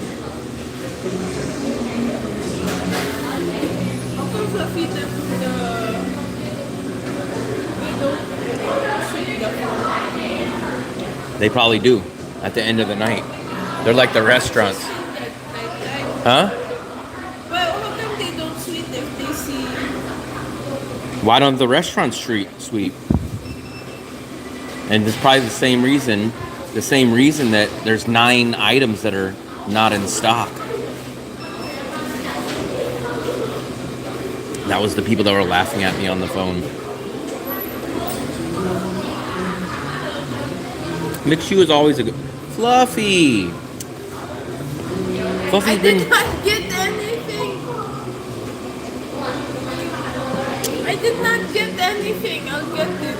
How come Fluffy we don't sit They probably do at the end of the night. They're like the restaurants. Huh? But how come they don't sweep if they see? Why don't the restaurants sweep? And it's probably the same reason that there's 9 items that are not in stock. That was the people that were laughing at me on the phone. Mixue is always a good... Fluffy! Fluffy's I been... did not get anything. I did not get anything. I'll get it.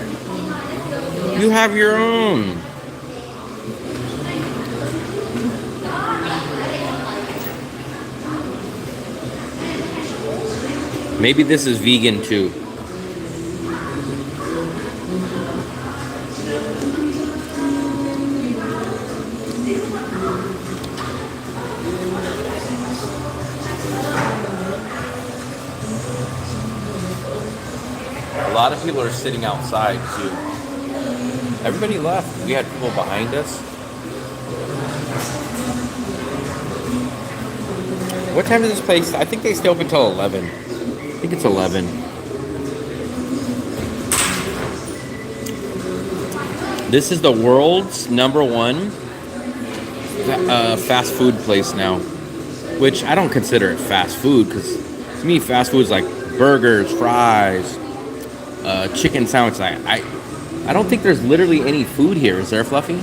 You have your own. Maybe this is vegan too. A lot of people are sitting outside too. Everybody left. We had people behind us. What time is this place? I think they stay open until 11. I think it's 11. This is the world's #1 fast food place now. Which I don't consider it fast food, because to me fast food is like burgers, fries, chicken sandwiches. I don't think there's literally any food here. Is there, Fluffy?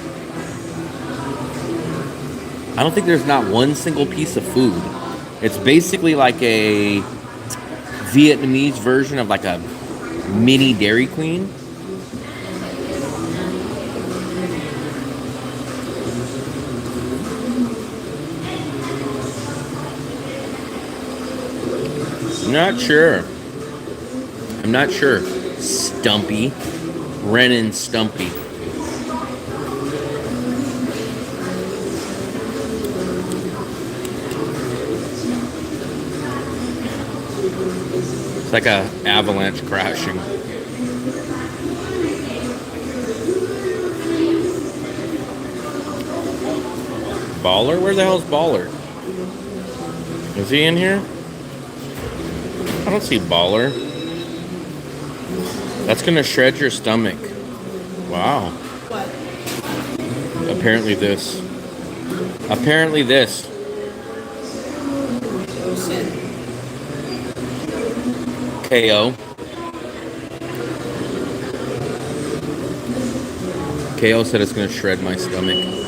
I don't think there's not one single piece of food. It's basically like a Vietnamese version of like a mini Dairy Queen. Not sure. I'm not sure. Stumpy. Ren and Stumpy. It's like a avalanche crashing. Baller? Where the hell's Baller? Is he in here? I don't see Baller. That's gonna shred your stomach. Wow. What? Apparently this. Apparently this. Who said? KO. KO said it's gonna shred my stomach.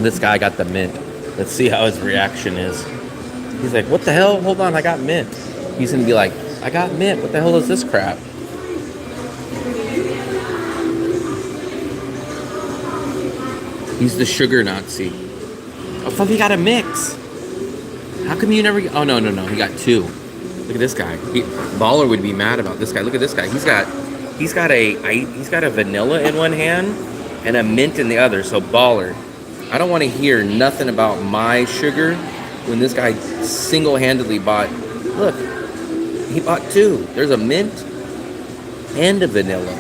This guy got the mint. Let's see how his reaction is. He's like, what the hell? Hold on, I got mint. He's gonna be like, I got mint. What the hell is this crap? He's the sugar Nazi. Oh, Fluffy got a mix. How come you never... Oh, no. He got 2. Look at this guy. Baller would be mad about this guy. Look at this guy. He's got a vanilla in one hand and a mint in the other. So Baller, I don't want to hear nothing about my sugar when this guy single-handedly bought... Look, he bought 2. There's a mint and a vanilla.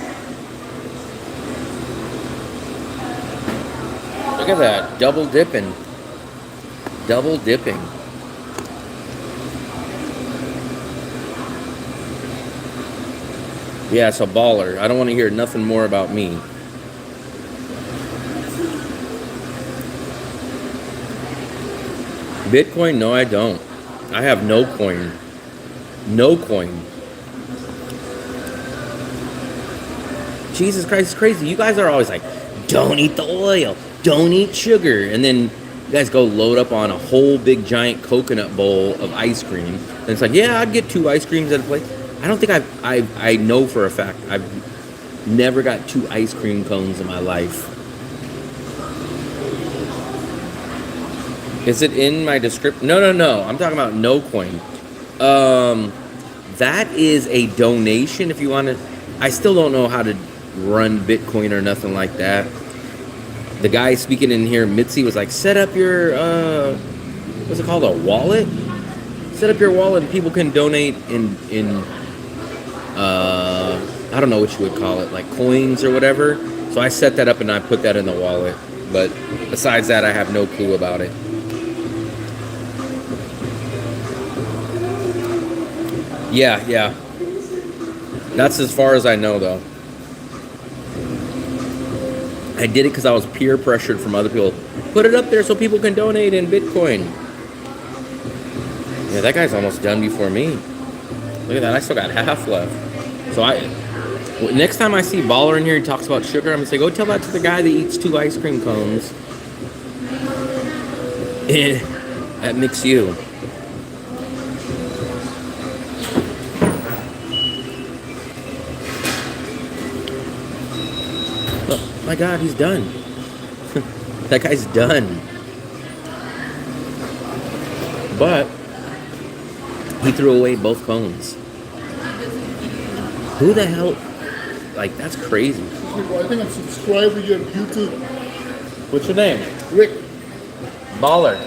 Look at that. Double dipping. Double dipping. Yeah, so Baller. I don't want to hear nothing more about me. Bitcoin? No, I don't. I have no coin. No coin. Jesus Christ, it's crazy. You guys are always like, don't eat the oil. Don't eat sugar. And then you guys go load up on a whole big giant coconut bowl of ice cream. And it's like, yeah, I'd get 2 ice creams at a place. I don't think I know for a fact I've never got 2 ice cream cones in my life. Is it in my description? No. I'm talking about no coin. That is a donation if you want to. I still don't know how to run Bitcoin or nothing like that. The guy speaking in here, Mitzi, was like, set up your, what's it called, a wallet? Set up your wallet and people can donate in I don't know what you would call it, like coins or whatever. So I set that up and I put that in the wallet. But besides that, I have no clue about it. Yeah. That's as far as I know, though. I did it because I was peer pressured from other people. Put it up there so people can donate in Bitcoin. Yeah, that guy's almost done before me. Look at that, I still got half left. So next time I see Baller in here, he talks about sugar, I'm gonna say, go tell that to the guy that eats 2 ice cream cones at Mixue. Oh my God, he's done. That guy's done. But he threw away both cones. Who the hell? Like, that's crazy. I think I'm subscribed to your YouTube. What's your name? Rick. Baller.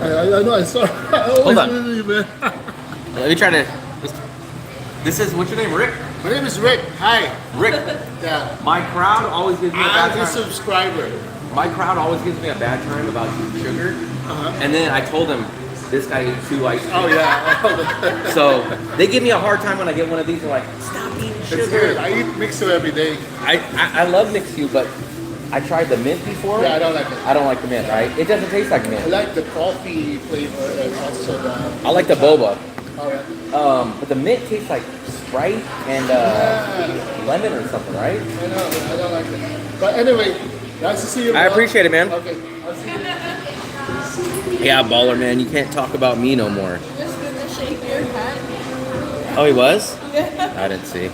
I know, I saw. Hold on. You, man. Let me try to. This is, what's your name, Rick? My name is Rick. Hi. Rick. Yeah. My crowd always gives me a bad I'm a time. subscriber. My crowd always gives me a bad time about sugar. And then I told them, this guy eats 2 ice cream. Oh, yeah. So they give me a hard time when I get one of these. They're like, stop eating It's sugar. good. I eat Mixue every day. I love Mixue, but I tried the mint before. Yeah, I don't like it. I don't like the mint, right? It doesn't taste like I mint. like the coffee flavor and also the... I like the boba. Oh, yeah. But the mint tastes like Sprite and lemon or something, right? I know, I don't like it. But anyway, nice to see you. I appreciate it, man. Okay, I'll see you. Yeah, Baller, man. You can't talk about me no more. He was gonna shake your hand. Oh, he was? Yeah. I didn't see.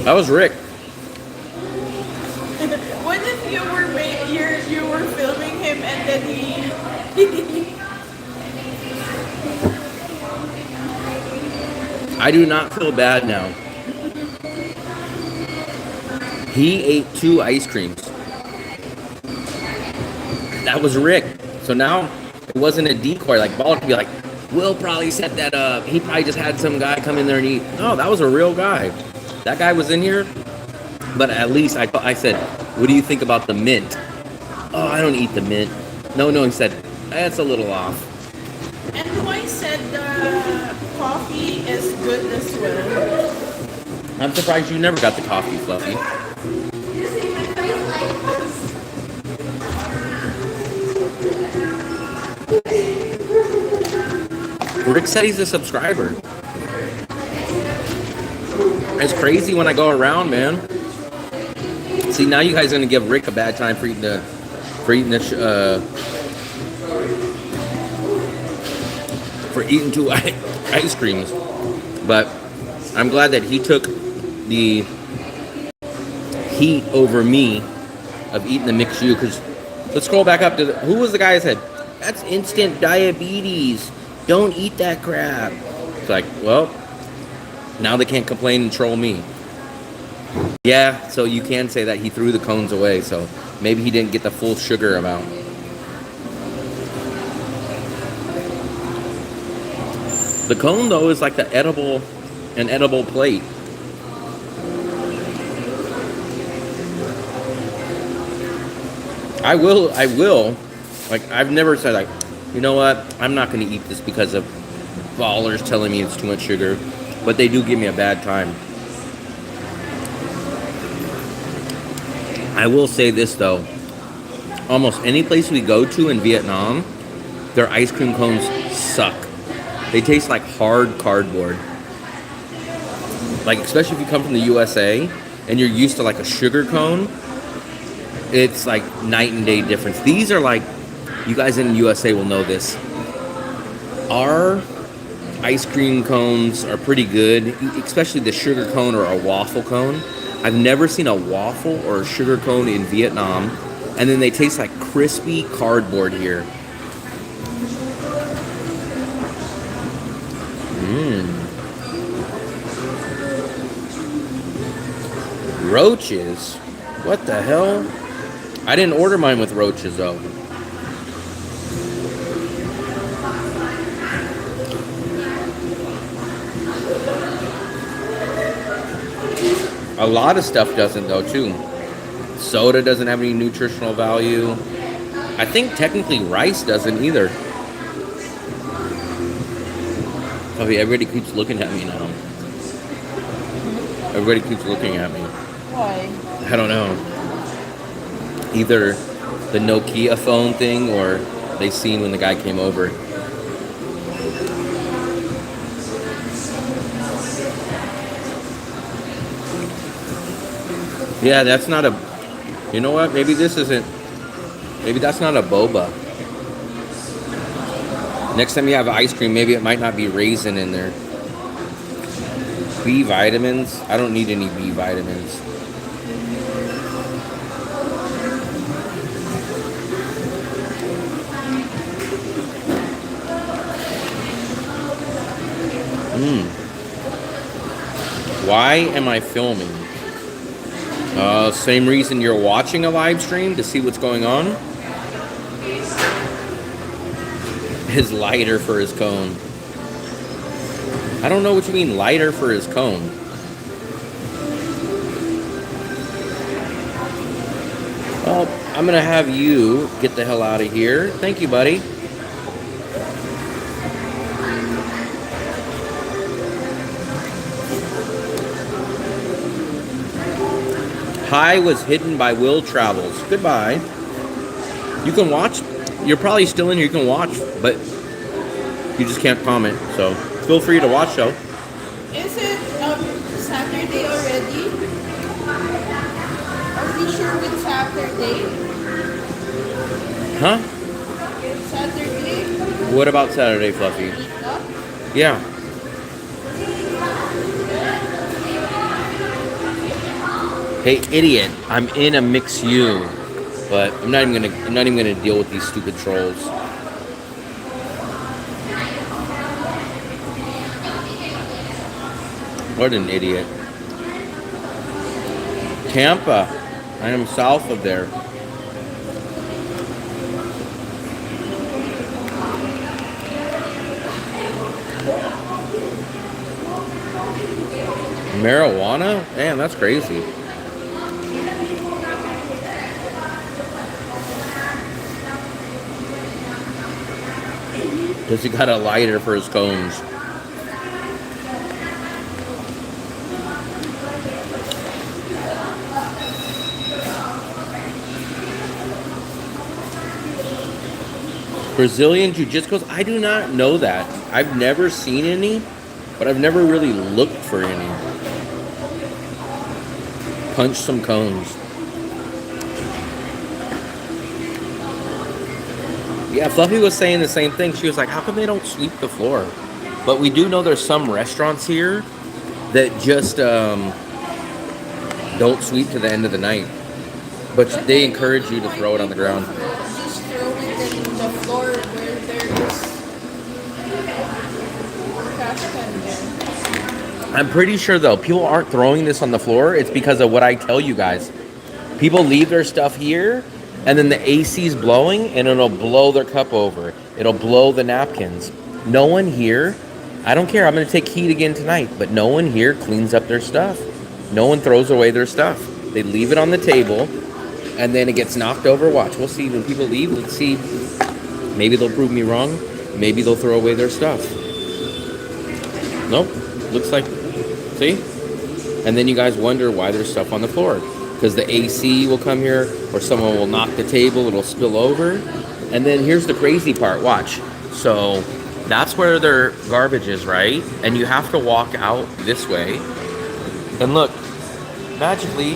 That was Rick. What if you were filming him and then he I do not feel bad now. He ate 2 ice creams. That was Rick. So now it wasn't a decoy. Like Baller could be like, Will probably set that up. He probably just had some guy come in there and eat. No, that was a real guy. That guy was in here. But at least I said, what do you think about the mint? Oh, I don't eat the mint. No, he said, that's a little off. and why said the coffee is good as well? I'm surprised you never got the coffee, Fluffy. Rick said he's a subscriber. It's crazy when I go around, man. See, now you guys are gonna give Rick a bad time for eating the for eating 2 ice creams. But I'm glad that he took the heat over me of eating the Mixue. Because let's scroll back up to who was the guy that said that's instant diabetes. Don't eat that crap. It's like, well, now they can't complain and troll me. Yeah, so you can say that he threw the cones away, so maybe he didn't get the full sugar amount. The cone, though, is like an edible plate. I will. Like, I've never said, like, you know what, I'm not going to eat this because of Ballers telling me it's too much sugar. But they do give me a bad time. I will say this, though. Almost any place we go to in Vietnam, their ice cream cones suck. They taste like hard cardboard. Like, especially if you come from the USA and you're used to like a sugar cone, it's like night and day difference. These are like, you guys in the USA will know this. Our ice cream cones are pretty good, especially the sugar cone or a waffle cone. I've never seen a waffle or a sugar cone in Vietnam, and then they taste like crispy cardboard here. Roaches? What the hell? I didn't order mine with roaches, though. A lot of stuff doesn't though too. Soda doesn't have any nutritional value. I think technically rice doesn't either. Oh yeah, everybody keeps looking at me now. Everybody keeps looking at me. Why? I don't know. Either the Nokia phone thing or they seen when the guy came over. Yeah, that's not a... You know what? Maybe this isn't... Maybe that's not a boba. Next time you have ice cream, maybe it might not be raisin in there. B vitamins? I don't need any B vitamins. Why am I filming? Same reason you're watching a live stream, to see what's going on. His lighter for his cone. I don't know what you mean lighter for his cone. Well, I'm gonna have you get the hell out of here. Thank you, buddy. Hi was hidden by Will Travels. Goodbye. You can watch. You're probably still in here. You can watch, but you just can't comment. So feel free to watch, though. Is it Saturday already? Are we sure with Saturday? Huh? Saturday? What about Saturday, Fluffy? Yeah. Hey, idiot! I'm in a Mixue, but I'm not even gonna deal with these stupid trolls. What an idiot! Tampa, I am south of there. Marijuana? Damn, that's crazy. Because he got a lighter for his cones. Brazilian Jiu-Jitsu? I do not know that. I've never seen any, but I've never really looked for any. Punch some cones. Yeah, Fluffy was saying the same thing. She was like, how come they don't sweep the floor? But we do know there's some restaurants here that just don't sweep to the end of the night. But they encourage you to throw it on the ground. Just throw it in the floor where there is trash can there. I'm pretty sure, though, people aren't throwing this on the floor. It's because of what I tell you guys. People leave their stuff here, and then the AC's blowing, and it'll blow their cup over. It'll blow the napkins. No one here, I don't care, I'm going to take heat again tonight, but no one here cleans up their stuff. No one throws away their stuff. They leave it on the table, and then it gets knocked over. Watch, we'll see when people leave. Let's see. Maybe they'll prove me wrong. Maybe they'll throw away their stuff. Nope. Looks like, see? And then you guys wonder why there's stuff on the floor. Because the AC will come here, or someone will knock the table, it'll spill over. And then here's the crazy part, watch. So that's where their garbage is, right? And you have to walk out this way. And look, magically,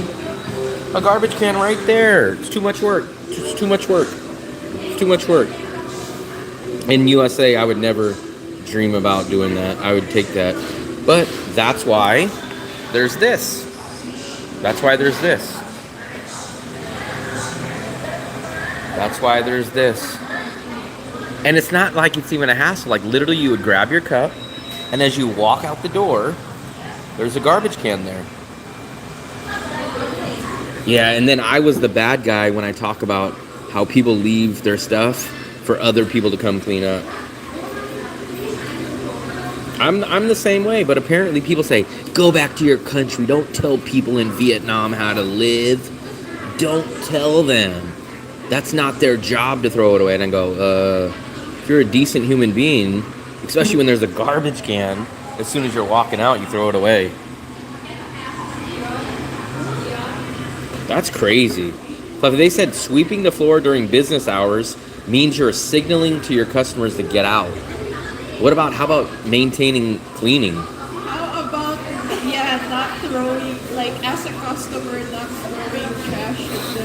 a garbage can right there. It's too much work. It's too much work. It's too much work. In USA, I would never dream about doing that. I would take that. But that's why there's this. That's why there's this. That's why there's this. And it's not like it's even a hassle. Like literally you would grab your cup, and as you walk out the door, there's a garbage can there. Yeah, and then I was the bad guy when I talk about how people leave their stuff for other people to come clean up. I'm the same way, but apparently people say, go back to your country. Don't tell people in Vietnam how to live. Don't tell them. That's not their job to throw it away. And I go, if you're a decent human being, especially when there's a garbage can, as soon as you're walking out, you throw it away. That's crazy. But they said sweeping the floor during business hours means you're signaling to your customers to get out. How about maintaining cleaning? How about, not throwing, like, as a customer, not throwing trash at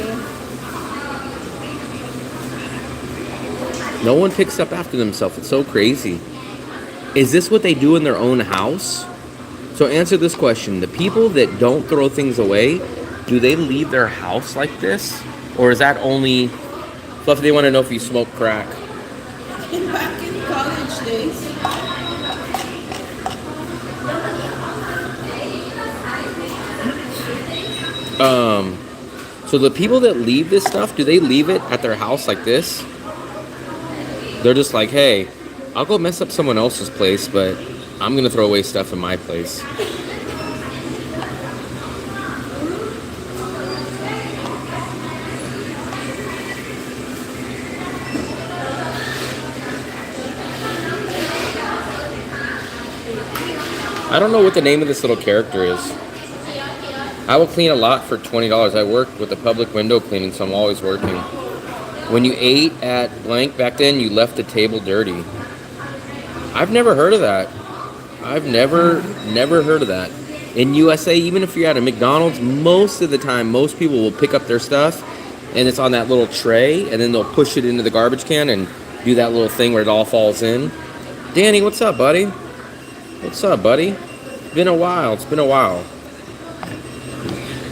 the... No one picks up after themselves. It's so crazy. Is this what they do in their own house? So answer this question. The people that don't throw things away, do they leave their house like this? Or is that only... Fluffy, they want to know if you smoke crack. Back in college days. So the people that leave this stuff, do they leave it at their house like this? They're just like, hey, I'll go mess up someone else's place, but I'm going to throw away stuff in my place. I don't know what the name of this little character is. I will clean a lot for $20. I work with the public window cleaning, so I'm always working. When you ate at blank back then, you left the table dirty. I've never heard of that. I've never heard of that. In USA, even if you're at a McDonald's, most of the time, most people will pick up their stuff, and it's on that little tray, and then they'll push it into the garbage can and do that little thing where it all falls in. Danny, what's up, buddy? What's up, buddy? It's been a while.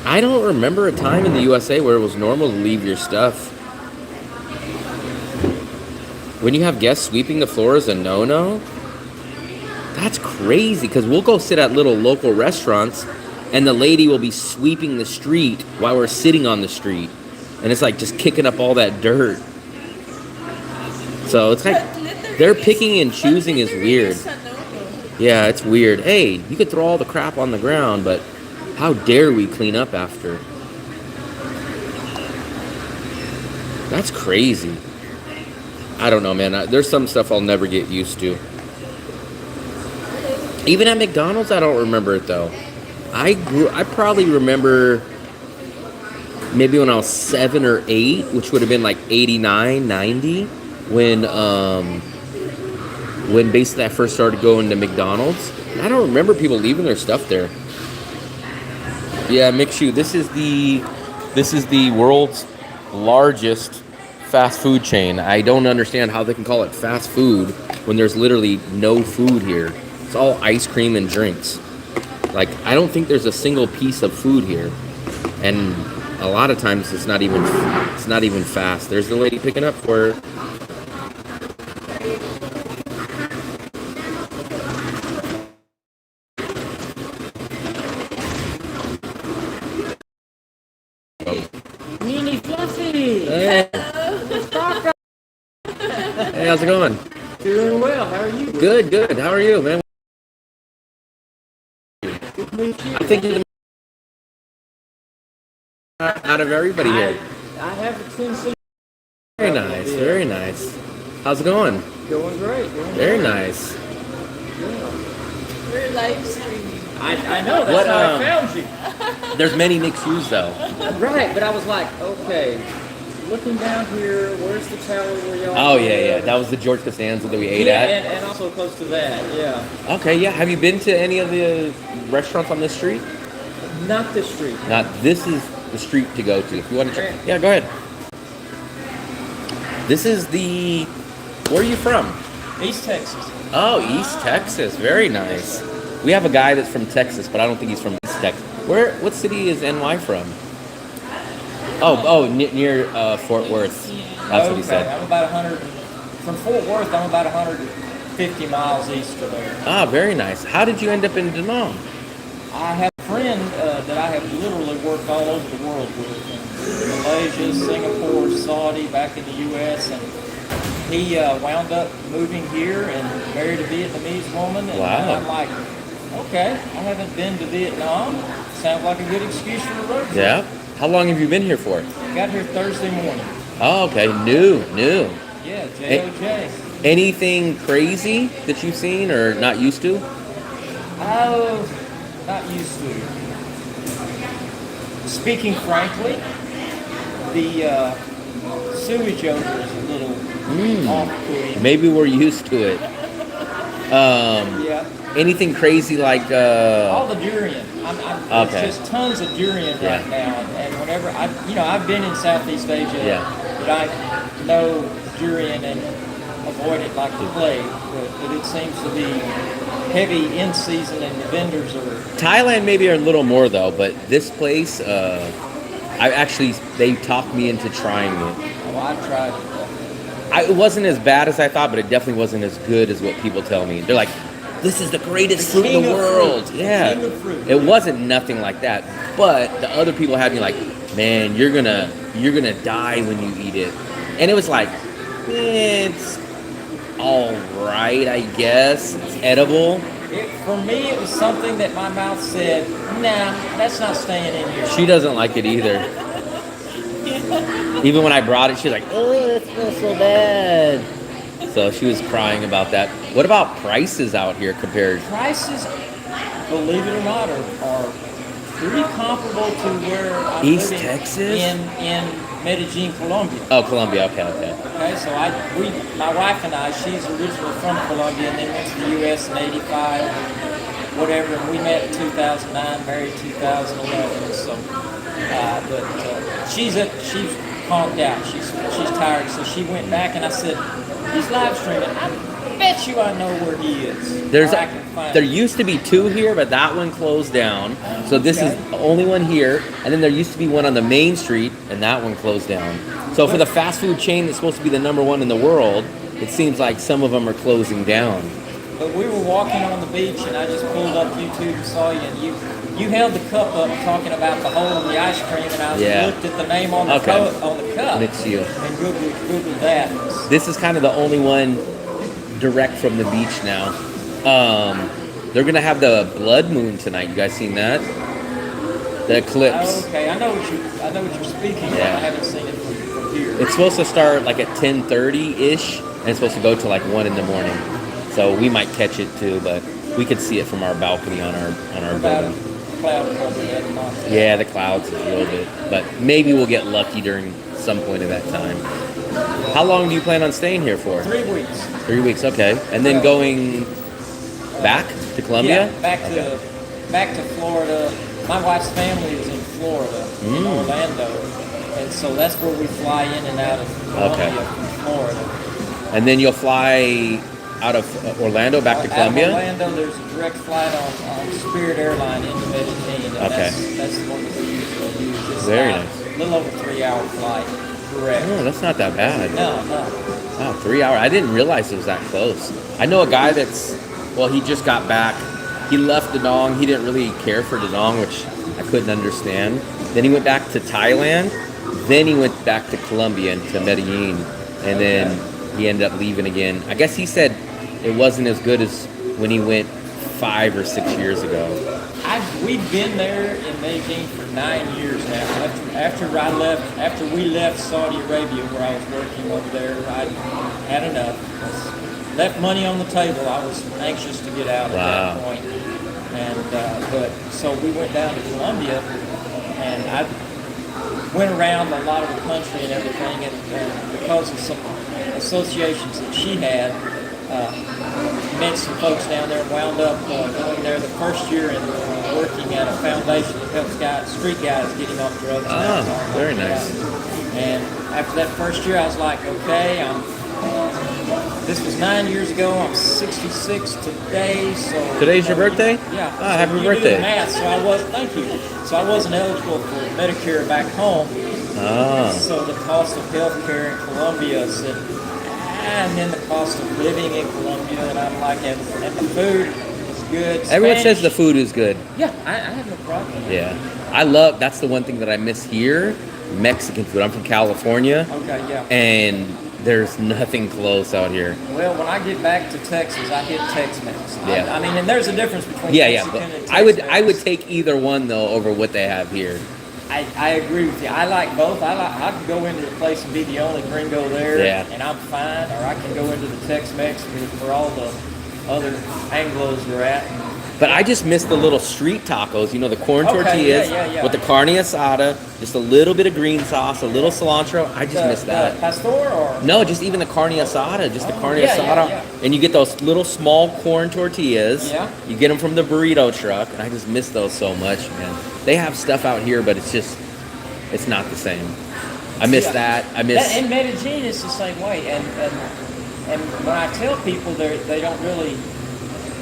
I don't remember a time in the USA where it was normal to leave your stuff. When you have guests, sweeping the floor is a no-no? That's crazy, because we'll go sit at little local restaurants, and the lady will be sweeping the street while we're sitting on the street. And it's like just kicking up all that dirt. So it's like their picking and choosing is weird. Yeah, it's weird. Hey, you could throw all the crap on the ground, but how dare we clean up after? That's crazy. I don't know, man. There's some stuff I'll never get used to. Even at McDonald's, I don't remember it, though. I probably remember maybe when I was 7 or 8, which would have been like 89, 90, when basically I first started going to McDonald's. I don't remember people leaving their stuff there. Yeah, Mixue, this is the world's largest fast food chain. I don't understand how they can call it fast food when there's literally no food here. It's all ice cream and drinks. Like, I don't think there's a single piece of food here. And a lot of times it's not even fast. There's the lady picking up for her. Hey, how's it going? Doing well. How are you? Good. How are you, man? I think you're the out of everybody here. I have a twin sister. Very nice. How's it going? Going great. Very nice. We're live streaming. I know. That's how I found you. There's many Mixues though. Right, but I was like, okay, looking down here, where's the tower where y'all? Oh yeah. That was the George Costanza that we ate at. And also close to that, yeah. Okay, yeah. Have you been to any of the restaurants on this street? Not this street. This is the street to go to. If you want to try. Yeah, go ahead. This is the... Where are you from? East Texas. Oh, East Texas. Very nice. We have a guy that's from Texas, but I don't think he's from East Texas. What city is NY from? Near Fort Worth. That's what he said. I'm about 100... From Fort Worth, I'm about 150 miles east of there. Ah, very nice. How did you end up in Da Nang? I have a friend that I have literally worked all over the world with. In Malaysia, Singapore, Saudi, back in the U.S. And he wound up moving here and married a Vietnamese woman. And Wow. I'm like, okay, I haven't been to Vietnam. Sounds like a good excuse for a road trip. Yeah. How long have you been here for? Got here Thursday morning. Oh, okay. New. Yeah, JOJ. Anything crazy that you've seen or not used to? Oh, not used to. Speaking frankly, the sewage odor is a little off-putting. Maybe we're used to it. Yeah. Anything crazy like All the durian. Okay. There's just tons of durian right now, and whenever I've been in Southeast Asia, Yeah. but I know durian and avoid it like the plague. But it seems to be heavy in season, and the vendors are. Thailand maybe a little more though, but this place, they talked me into trying it. Oh, I've tried it. It wasn't as bad as I thought, but it definitely wasn't as good as what people tell me. They're like, this is the greatest fruit in the world. Yeah. King of fruit. It wasn't nothing like that. But the other people had me like, man, you're gonna die when you eat it. And it was like, it's all right, I guess. It's edible. For me, it was something that my mouth said, nah, that's not staying in here. She doesn't like it either. Even when I brought it, she's like, oh, it smells so bad. So she was crying about that. What about prices out here compared? Prices, believe it or not, are pretty comparable to where I'm East living Texas? in Medellin, Colombia. Oh, Colombia. Okay. Okay, so my wife and I, she's originally from Colombia and then went to the U.S. in '85, whatever, and we met in 2009, married 2011. So, but she's conked out. She's tired, so she went back, and I said, he's live streaming. I bet you I know where he is. There used to be two here, but that one closed down. So this is the only one here. And then there used to be one on the main street, and that one closed down. So for the fast food chain that's supposed to be the number one in the world, it seems like some of them are closing down. But we were walking on the beach, and I just pulled up YouTube and saw you, and you held the cup up talking about the hole in the ice cream, and I looked at the name on the cup. Mixue. And Googled that. This is kind of the only one direct from the beach now. They're gonna have the blood moon tonight. You guys seen that? The eclipse. Okay, I know what you're speaking of. Yeah. I haven't seen it from here. It's supposed to start like at 10:30-ish, and it's supposed to go to like 1 in the morning. So we might catch it too, but we could see it from our balcony on our building. Cloud cover that month. Yeah, the clouds a little bit, but maybe we'll get lucky during some point of that time. How long do you plan on staying here for? 3 weeks. 3 weeks, okay. And then going back to Colombia? Yeah, back to Florida. My wife's family is in Florida, in Orlando, and so that's where we fly in and out of Colombia from Florida. And then you'll fly out of Orlando back to Colombia? Out of Orlando, there's a direct flight on Spirit Airline into Medellin, and that's the one that we usually use. It's Very about nice. a little over 3 hour flight, direct. Oh, that's not that bad. No. Wow, 3 hours. I didn't realize it was that close. I know a guy he just got back. He left Danong. He didn't really care for Danong, which I couldn't understand. Then he went back to Thailand. Then he went back to Colombia and to Medellin. And then he ended up leaving again. I guess he said it wasn't as good as when he went 5 or 6 years ago. We've been there in Medellin for 9 years now. After we left Saudi Arabia, where I was working over there, I had enough. Left money on the table. I was anxious to get out at that point. And but so we went down to Colombia, and I went around a lot of the country and everything, and because of some associations that she had, met some folks down there, wound up going there the first year and working at a foundation that helps street guys getting off drugs. Very nice. And after that first year, I was like, okay, this was 9 years ago. I'm 66 today, so Today's your birthday? Yeah. Oh, happy you birthday! Do the math, thank you. So I wasn't eligible for Medicare back home. So the cost of healthcare in Colombia said, and then the cost of living in Colombia, and I'm like, and the food is good. Everyone says the food is good. Yeah, I have no problem with it. Yeah. That's the one thing that I miss here, Mexican food. I'm from California. Okay, yeah. And There's nothing close out here. Well, when I get back to Texas, I hit Tex-Mex. Yeah. I mean, and there's a difference between Yeah, yeah. Mexican But and I Tex-Mex. would take either one though over what they have here. I agree with you. I like both. I can go into the place and be the only gringo there, Yeah. and I'm fine. Or I can go into the Tex-Mex where all the other Anglos are at. But I just miss the little street tacos, you know, the corn Okay, tortillas yeah. with the carne asada, just a little bit of green sauce, a little cilantro. I just miss that. The pastor or No, just even the carne asada, just the carne yeah, asada. yeah. And you get those little small corn tortillas. Yeah. You get them from the burrito truck, and I just miss those so much, man. They have stuff out here, but it's not the same. I miss that. I miss. And Medellin is the same way. And when I tell people they don't really.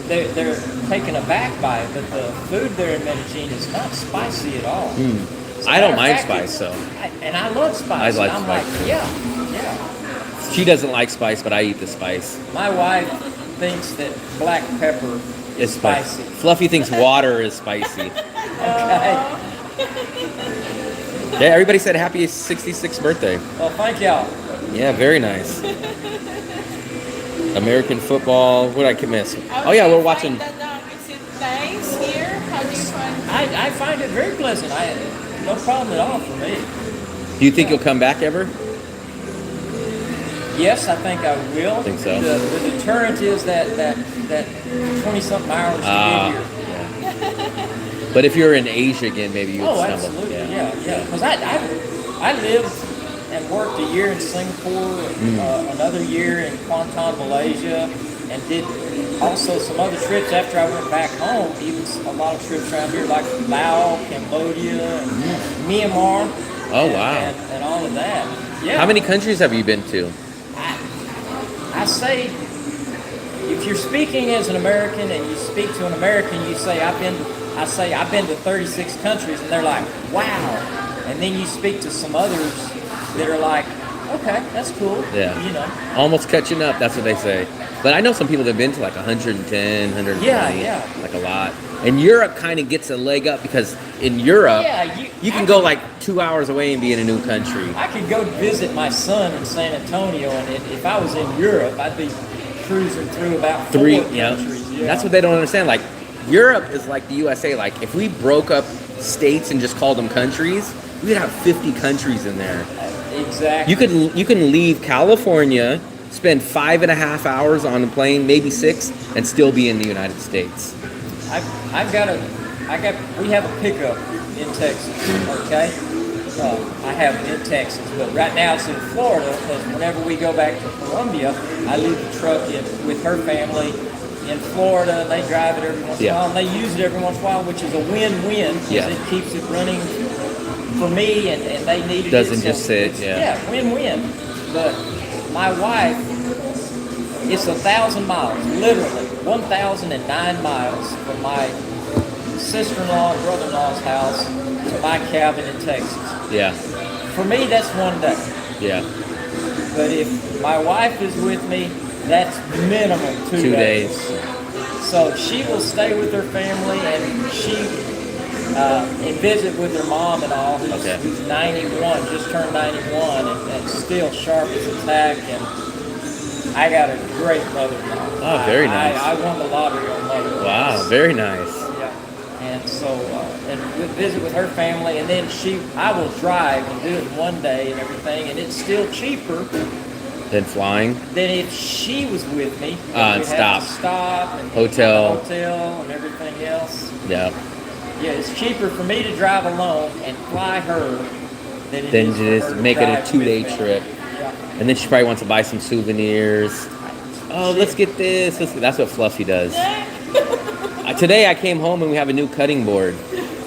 They're taken aback by it, but the food there in Medellin is not spicy at all. As a I don't matter of mind fact, spice, so. And I love spice. I like I'm spice. like, yeah. She doesn't like spice, but I eat the spice. My wife thinks that black pepper It's is spicy. Fluffy thinks water is spicy. Okay. Yeah, everybody said happy 66th birthday. Well, thank y'all. Yeah, very nice. American football. What did I miss? Oh yeah, we're watching. Is it nice here? How do you find? I find it very pleasant. No problem at all for me. Do you think you'll come back ever? Yes, I think I will. I think so. The deterrent is that 20-something hours to get here. But if you're in Asia again, maybe you would Oh, stumble. absolutely, yeah. Because I lived and worked a year in Singapore, another year in Kuantan, Malaysia, and did also some other trips after I went back home. Even a lot of trips around here, like Laos, Cambodia, and Myanmar. Oh, wow. And all of that. Yeah. How many countries have you been to? I say, if you're speaking as an American and you speak to an American, you say I've been to 36 countries, and they're like, wow. And then you speak to some others that are like, okay, that's cool. Yeah. You know. Almost catching up, that's what they say. But I know some people that have been to like 110, 120. Yeah. Like a lot. And Europe kind of gets a leg up because in Europe, you can go like 2 hours away and be in a new country. I could go visit my son in San Antonio, and if I was in Europe, I'd be cruising through about four countries. Yeah. That's what they don't understand. Like, Europe is like the USA. Like, if we broke up states and just called them countries, we'd have 50 countries in there. Exactly. You can leave California, spend 5.5 hours on a plane, maybe 6, and still be in the United States. We have a pickup in Texas, okay? I have it in Texas, but right now it's in Florida because whenever we go back to Columbia, I leave the truck with her family in Florida, and they drive it every once in a while, and they use it every once in a while, which is a win-win because it keeps it running for me, and they need it. Doesn't just sit, Yeah, win-win. But my wife, it's 1,000 miles, literally 1,009 miles from my sister-in-law and brother-in-law's house to my cabin in Texas. Yeah. For me, that's one day. Yeah. But if my wife is with me, that's minimum 2 days. So she will stay with her family, and she and visit with her mom and all, who's 91, just turned 91, and still sharp as a tack. And I got a great mother-in-law. Oh, very nice. I won the lottery on mother-in-law. Wow, very nice. Yeah. And so, and we visit with her family, and then I will drive and do it one day and everything, and it's still cheaper Then flying. than if she was with me. And We'd have to stop and Hotel. and everything else. Yeah. Yeah, it's cheaper for me to drive alone and fly her than it Then is for just her to make it a drive 2-day with me. trip. Yeah. And then she probably wants to buy some souvenirs. Oh, let's get this. That's what Fluffy does. Today I came home and we have a new cutting board.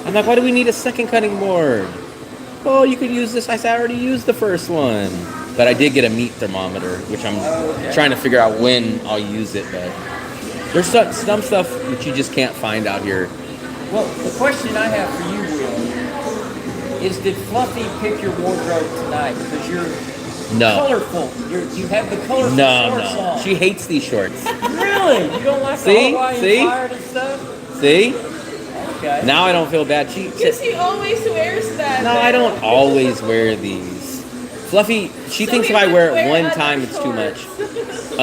I'm like, why do we need a second cutting board? Oh, you could use this. I said I already used the first one. But I did get a meat thermometer, which I'm trying to figure out when I'll use it. But there's some stuff that you just can't find out here. Well, the question I have for you, Will, is did Fluffy pick your wardrobe tonight? Because you're colorful. You have the colorful shorts on. She hates these shorts. Really? You don't like the Hawaiian fired and stuff? See? Okay. Now I don't feel bad. Because he always wears that. No, I don't always wear these. Fluffy, she So thinks we if I would wear it wear one other time, it's too much. shorts.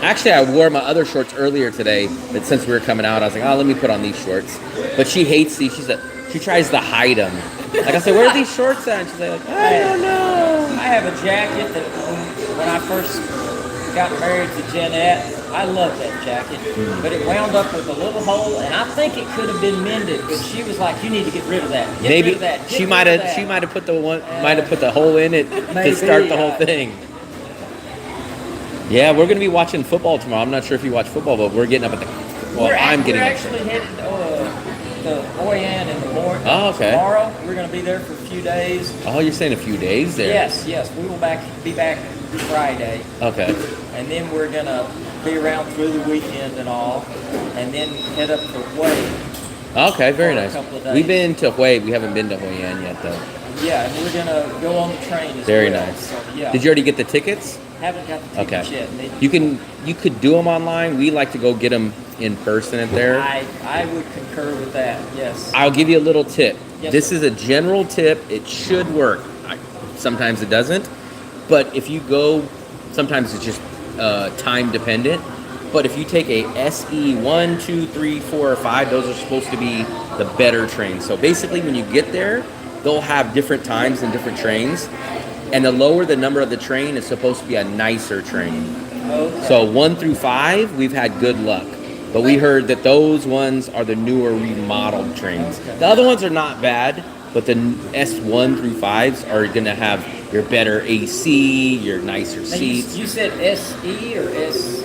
Actually, I wore my other shorts earlier today, but since we were coming out, I was like, oh, let me put on these shorts. But she hates these. She tries to hide them. Like I said, where are these shorts at? And she's like, I don't know. I have a jacket that when I first got married to Jeanette, I loved that jacket, but it wound up with a little hole, and I think it could have been mended. But she was like, "You need to get rid of that. Get Maybe rid of that. Get she rid might of have that." might have put the hole in it to Maybe, start the whole thing. Yeah, we're gonna be watching football tomorrow. I'm not sure if you watch football, but we're getting up at the. Well, I'm getting We're up. actually headed to Hoi An in the morning. Oh, okay. Tomorrow, we're going to be there for a few days. Oh, you're saying a few days there? Yes, we will be back Friday, Okay. and then we're going to be around through the weekend and all, and then head up to Hue. Okay, very For a nice. couple of days. We've been to Hue. We haven't been to Hoi An yet, though. Yeah, and we're going to go on the train as Very well. nice. So, yeah. Did you already get the tickets? Haven't got the tickets yet. You could do them online. We like to go get them in person at there. I would concur with that, yes. I'll give you a little tip. Yes, This sir. is a general tip. It should work. Sometimes it doesn't. But if you go, sometimes it's just time dependent. But if you take a SE 1, 2, 3, 4, or 5, those are supposed to be the better trains. So basically when you get there, they'll have different times and different trains. And the lower the number of the train is supposed to be a nicer train. Okay. So 1 through 5, we've had good luck. But we heard that those ones are the newer remodeled trains. Okay. The other ones are not bad, but the S1 through 5s are going to have your better AC, your nicer Now, you seats. said SE or S?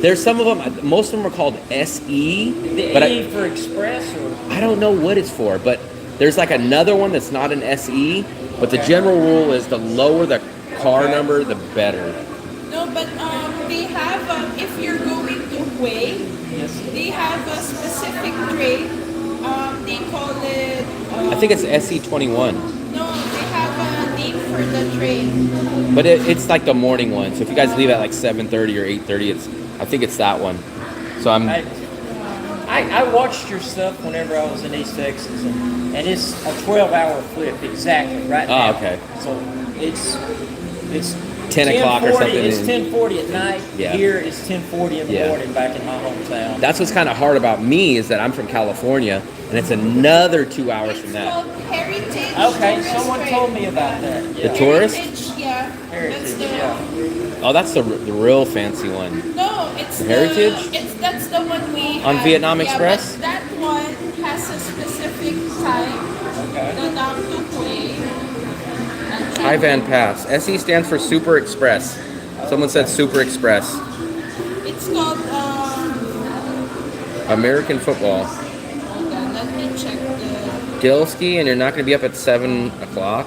There's some of them, most of them are called SE. The But E for Express or? I don't know what it's for, but there's like another one that's not an SE. But the Okay. general rule is the lower the car Okay. number, the better. No, but they have, if you're going to Hue, Yes. they have a specific train. They call it. I think it's SE21. No, they have a name for the train. But it's like the morning one. So if you guys leave at like 7:30 or 8:30, I think it's that one. So I watched your stuff whenever I was in East Texas, and it's a 12-hour flip exactly right now. Oh, okay. So it's 10 o'clock or 10:40 something It's in- 10:40 at night. Yeah. Here it's 10:40 in the Yeah. morning back in my hometown. That's what's kind of hard about me is that I'm from California, and it's another 2 hours from It's that. called Heritage. Okay, Tourist someone Train. told me about that. The Yeah. tourist? Heritage, yeah. Heritage, That's the, yeah. Oh, that's the real fancy one. No, it's The Heritage? That's the one we On have. Vietnam Yeah, Express? but that one has a specific time. Okay. The down to Hue. Ivan Pass. SE stands for Super Express. Someone said Super Express. It's called American football. hold on, let me check the. Gilski, and you're not going to be up at 7 o'clock.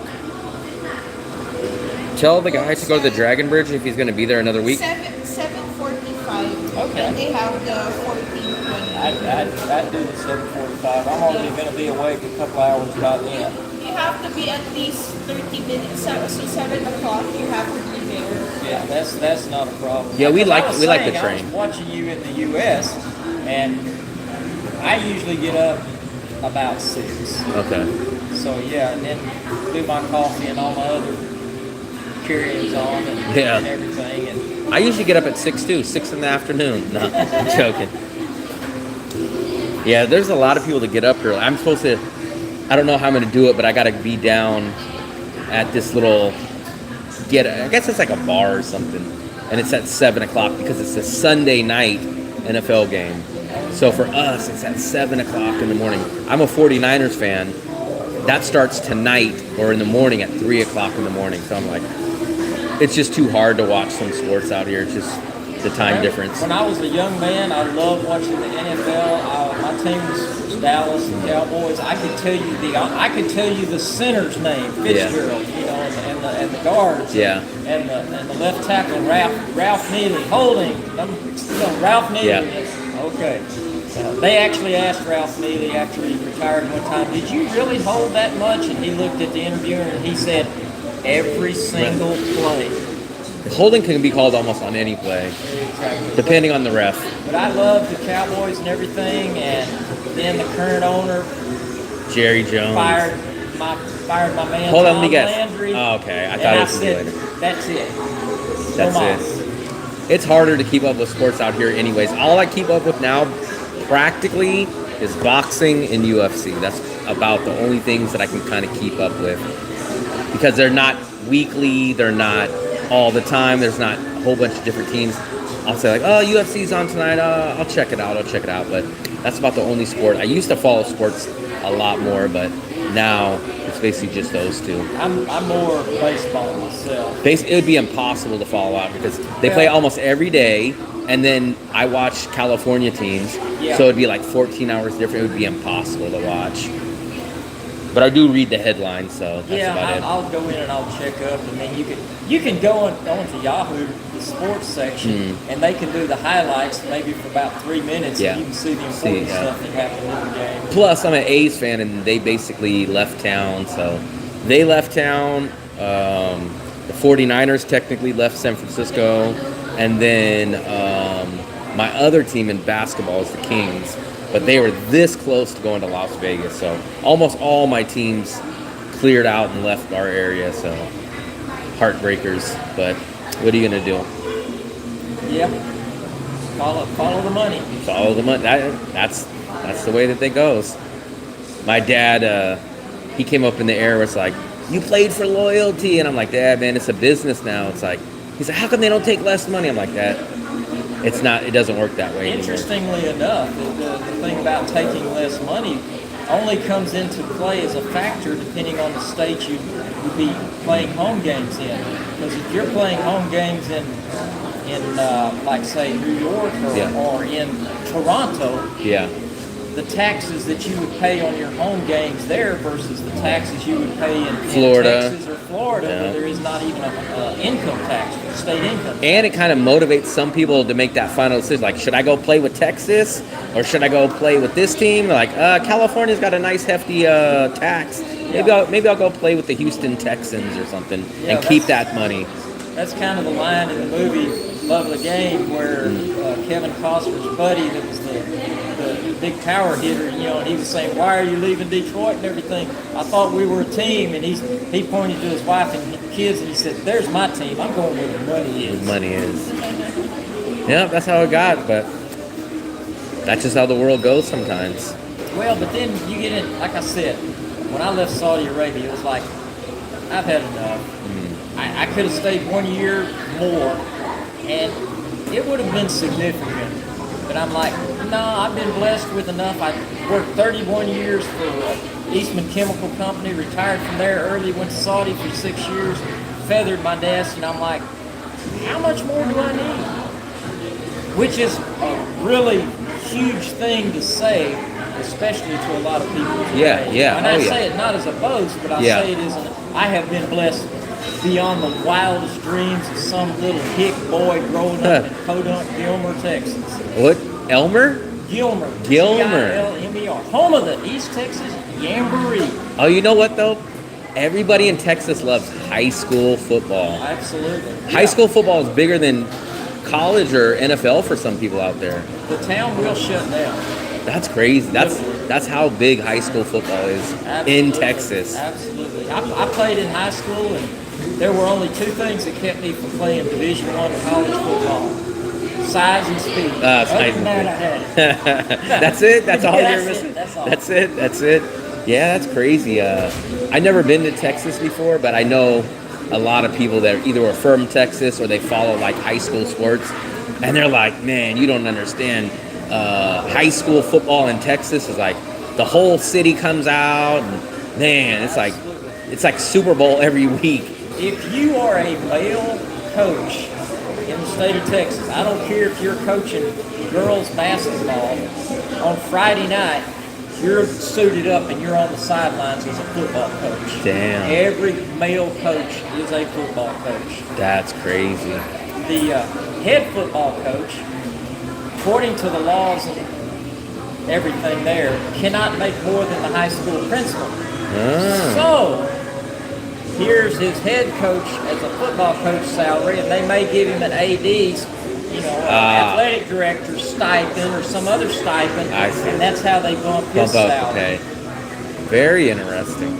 Tell the guy to go to the Dragon Bridge if he's going to be there another week. 7:45. Okay. And they have the 14th one. I'd do the 7:45. I'm only going to be awake a couple hours by then. You have to be at least 30 minutes. So 7 o'clock, you have to be there. Yeah, that's not a problem. Yeah, we Because like- I was we like the saying, train. I was watching you in the U.S. and I usually get up about 6. Okay. So yeah, and then do my coffee and all my other carry-ins on and, Yeah. and everything. And I usually get up at 6 too, 6 in the afternoon. No, I'm joking. Yeah, there's a lot of people that get up early. I'm supposed to, I don't know how I'm going to do it, but I got to be down at this little, I guess it's like a bar or something. And it's at 7 o'clock because it's a Sunday night NFL game. So for us, it's at 7 o'clock in the morning. I'm a 49ers fan. That starts tonight or in the morning at 3 o'clock in the morning. So I'm like, it's just too hard to watch some sports out here. It's just the time difference. When I was a young man, I loved watching the NFL. My team was Dallas and Cowboys. I could tell you the center's name, Fitzgerald, you know, and the guards. Yeah. And the left tackle, Ralph Neely, holding. Ralph Neely. Yeah. Okay. They actually asked Ralph Neely after he retired one time, "Did you really hold that much?" And he looked at the interviewer and he said, "Every single play." Holding can be called almost on any play, depending on the ref. But I love the Cowboys and everything, and then the current owner Jerry Jones. fired fired my man Hold on, Tom let me guess. Landry. Oh, okay. I and thought it I was said, later. that's it. That's No it. mas. It's harder to keep up with sports out here anyways. All I keep up with now practically is boxing and UFC. That's about the only things that I can kind of keep up with. Because they're not weekly, they're not all the time, there's not a whole bunch of different teams. I'll say like, oh, UFC's on tonight, I'll check it out, but that's about the only sport. I used to follow sports a lot more, but now it's basically just those two. I'm more baseball myself. It would be impossible to follow out because they play almost every day, and then I watch California teams, so it'd be like 14 hours different. It would be impossible to watch. But I do read the headlines, so that's about it. I'll go in and I'll check up, and then you can go onto Yahoo, the sports section, and they can do the highlights maybe for about 3 minutes, and you can see the important stuff that happened in the game. Plus, I'm an A's fan, and they basically left town, so they left town. The 49ers technically left San Francisco, and then my other team in basketball is the Kings. But they were this close to going to Las Vegas, so almost all my teams cleared out and left our area, so heartbreakers. But what are you gonna do? Yeah, follow the money. Follow the money. That's the way that it goes. My dad, he came up in the air where it's like, you played for loyalty, and I'm like, Dad, man, it's a business now. It's like, he's like, how come they don't take less money? I'm like, Dad, it's not. It doesn't work that way anymore. Interestingly enough, the thing about taking less money only comes into play as a factor depending on the state you would be playing home games in. Because if you're playing home games in like say New York or in Toronto, the taxes that you would pay on your home games there versus the taxes you would pay in Florida. Texas or Florida, where there is not even an income tax, state income. And it kind of motivates some people to make that final decision. Like, should I go play with Texas or should I go play with this team? Like, California's got a nice hefty tax. Maybe I'll go play with the Houston Texans or something and keep that money. That's kind of the line in the movie Love of the Game where Kevin Costner's buddy that was the big power hitter, and he was saying, why are you leaving Detroit and everything? I thought we were a team, and he pointed to his wife and kids and he said, there's my team. I'm going where the money is. The money is. Yeah, that's how it got, but that's just how the world goes sometimes. Well, but then you get in, like I said, when I left Saudi Arabia, it was like, I've had enough. I could have stayed 1 year more, and it would have been significant. But I'm like, no, I've been blessed with enough. I worked 31 years for Eastman Chemical Company, retired from there early, went to Saudi for 6 years, feathered my desk, and I'm like, how much more do I need? Which is a really huge thing to say, especially to a lot of people today. And I say it not as a boast, but I say it as I have been blessed beyond the wildest dreams of some little hick boy growing up in Podunk, Gilmer, Texas. What? Elmer? Gilmer. Gilmer. Home of the East Texas Jamboree. Oh, you know what, though? Everybody in Texas loves high school football. Absolutely. High school football is bigger than college or NFL for some people out there. The town will shut down. That's crazy. That's how big high school football is in Texas. Absolutely. I played in high school, and there were only two things that kept me from playing Division I college football: size and speed. Other than that, I had it. That's it? That's all you're missing? That's all. That's it? Yeah, that's crazy. I've never been to Texas before, but I know a lot of people that either are from Texas or they follow like high school sports, and they're like, man, you don't understand. High school football in Texas is like the whole city comes out, and man, it's like Super Bowl every week. If you are a male coach in the state of Texas, I don't care if you're coaching girls basketball, on Friday night, you're suited up and you're on the sidelines as a football coach. Damn. Every male coach is a football coach. That's crazy. The head football coach, according to the laws and everything there, cannot make more than the high school principal. So, here's his head coach as a football coach salary, and they may give him an AD's, athletic director's stipend or some other stipend, I see. and that's how they bump his salary. Okay. Very interesting.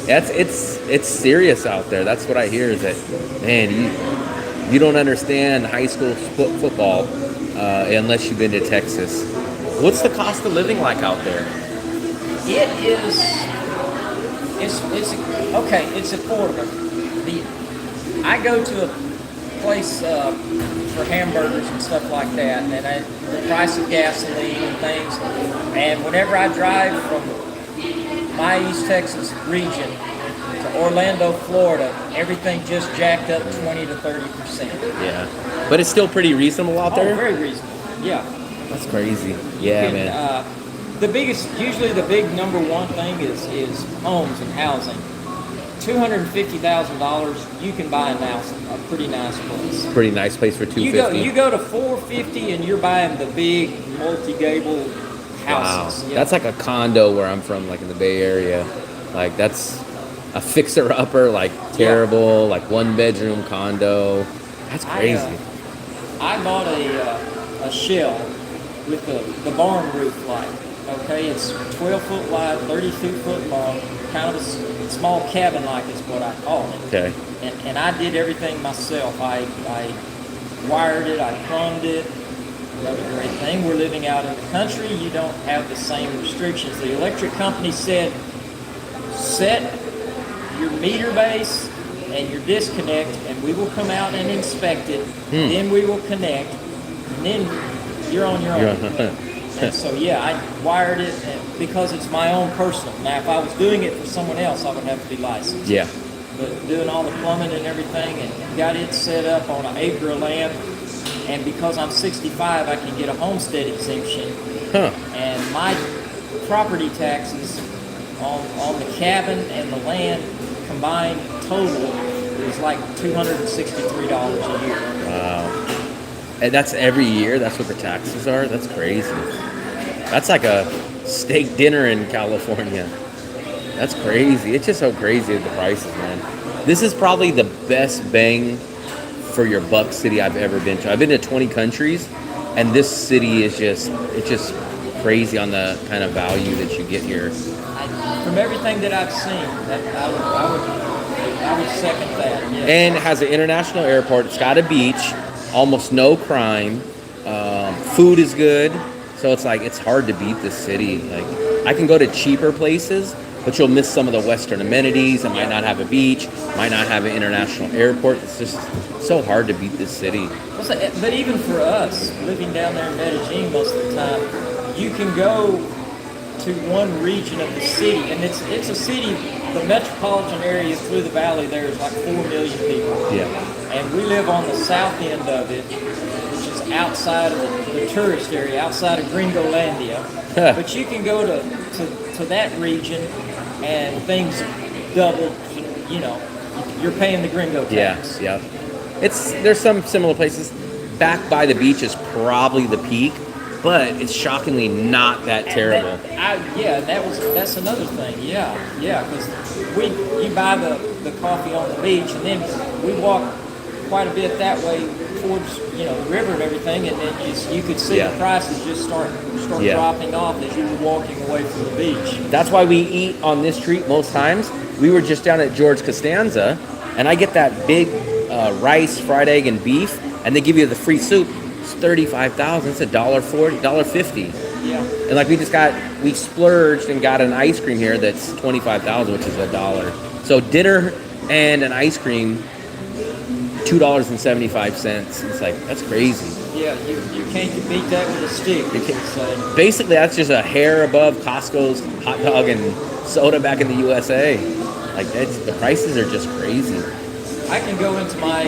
It's serious out there. That's what I hear. Is that, man, you don't understand high school football unless you've been to Texas. What's the cost of living like out there? It is. It's okay. It's affordable. I go to a place for hamburgers and stuff like that, and the price of gasoline and things. And whenever I drive from my East Texas region to Orlando, Florida, everything just jacked up 20 to 30%. Yeah, but it's still pretty reasonable out there. Oh, very reasonable. Yeah. That's crazy. Yeah, man. Usually the big number one thing is homes and housing. $250,000, you can buy a pretty nice place. Pretty nice place for $250. You go to $450 and you're buying the big multi-gable houses. Wow, Yeah. that's like a condo where I'm from, like in the Bay Area. Like that's a fixer-upper, like terrible, like one-bedroom condo. That's crazy. I bought a shell with the barn roof like. Okay, it's 12 foot wide, 32 foot long, kind of a small cabin like is what I call it. Okay. And I did everything myself. I wired it, I plumbed it. Another great thing, we're living out in the country. You don't have the same restrictions. The electric company said, set your meter base and your disconnect, and we will come out and inspect it. Then we will connect, and then you're on your own. And so, yeah, I wired it because it's my own personal. Now, if I was doing it for someone else, I would have to be licensed. Yeah. But doing all the plumbing and everything and got it set up on an acre of land. And because I'm 65, I can get a homestead exemption. Huh. And my property taxes on the cabin and the land combined total is like $263 a year. Wow. And that's every year? That's what the taxes are? That's crazy. That's like a steak dinner in California. That's crazy. It's just so crazy with the prices, man. This is probably the best bang for your buck city I've ever been to. I've been to 20 countries, and this city is just crazy on the kind of value that you get here. From everything that I've seen, I would second that. Yeah. And it has an international airport. It's got a beach, almost no crime. Food is good. So it's like, it's hard to beat this city. Like, I can go to cheaper places, but you'll miss some of the Western amenities. It might not have a beach, might not have an international airport. It's just so hard to beat this city. But even for us, living down there in Medellin most of the time, you can go to one region of the city, and it's a city, the metropolitan area through the valley there is like 4 million people. Yeah. And we live on the south end of it, which is outside of the tourist area, outside of Gringolandia. But you can go to that region and things double, you're paying the gringo tax. Yeah. There's some similar places. Back by the beach is probably the peak, but it's shockingly not that terrible. That's another thing. Yeah, because you buy the coffee on the beach, and then we walk quite a bit that way towards the river and everything, and then you could see the prices just start dropping off as you were walking away from the beach. That's why we eat on this street most times. We were just down at George Costanza, and I get that big rice, fried egg, and beef, and they give you the free soup. It's $35,000. It's $1.40, $1.50. Yeah. And like we splurged and got an ice cream here that's $25,000, which is $1. So dinner and an ice cream, $2.75. It's like, that's crazy. Yeah, you can't beat that with a stick. Basically, that's just a hair above Costco's hot dog and soda back in the USA. Like, the prices are just crazy. I can go into my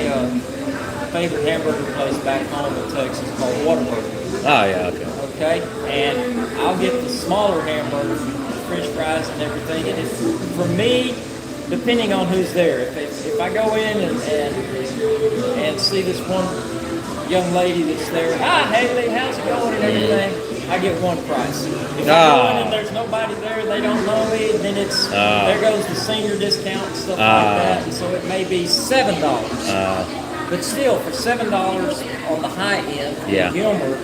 favorite hamburger place back home in Texas called Whataburger. Oh, yeah, okay. Okay, and I'll get the smaller hamburger, French fries and everything. And for me, depending on who's there, if I go in and see this one young lady that's there, hi Haley, how's it going and everything, I get one price. If I go in and there's nobody there, they don't know me, then it's there goes the senior discount and stuff like that. And so it may be $7. But still, for $7 on the high end, Gilmer,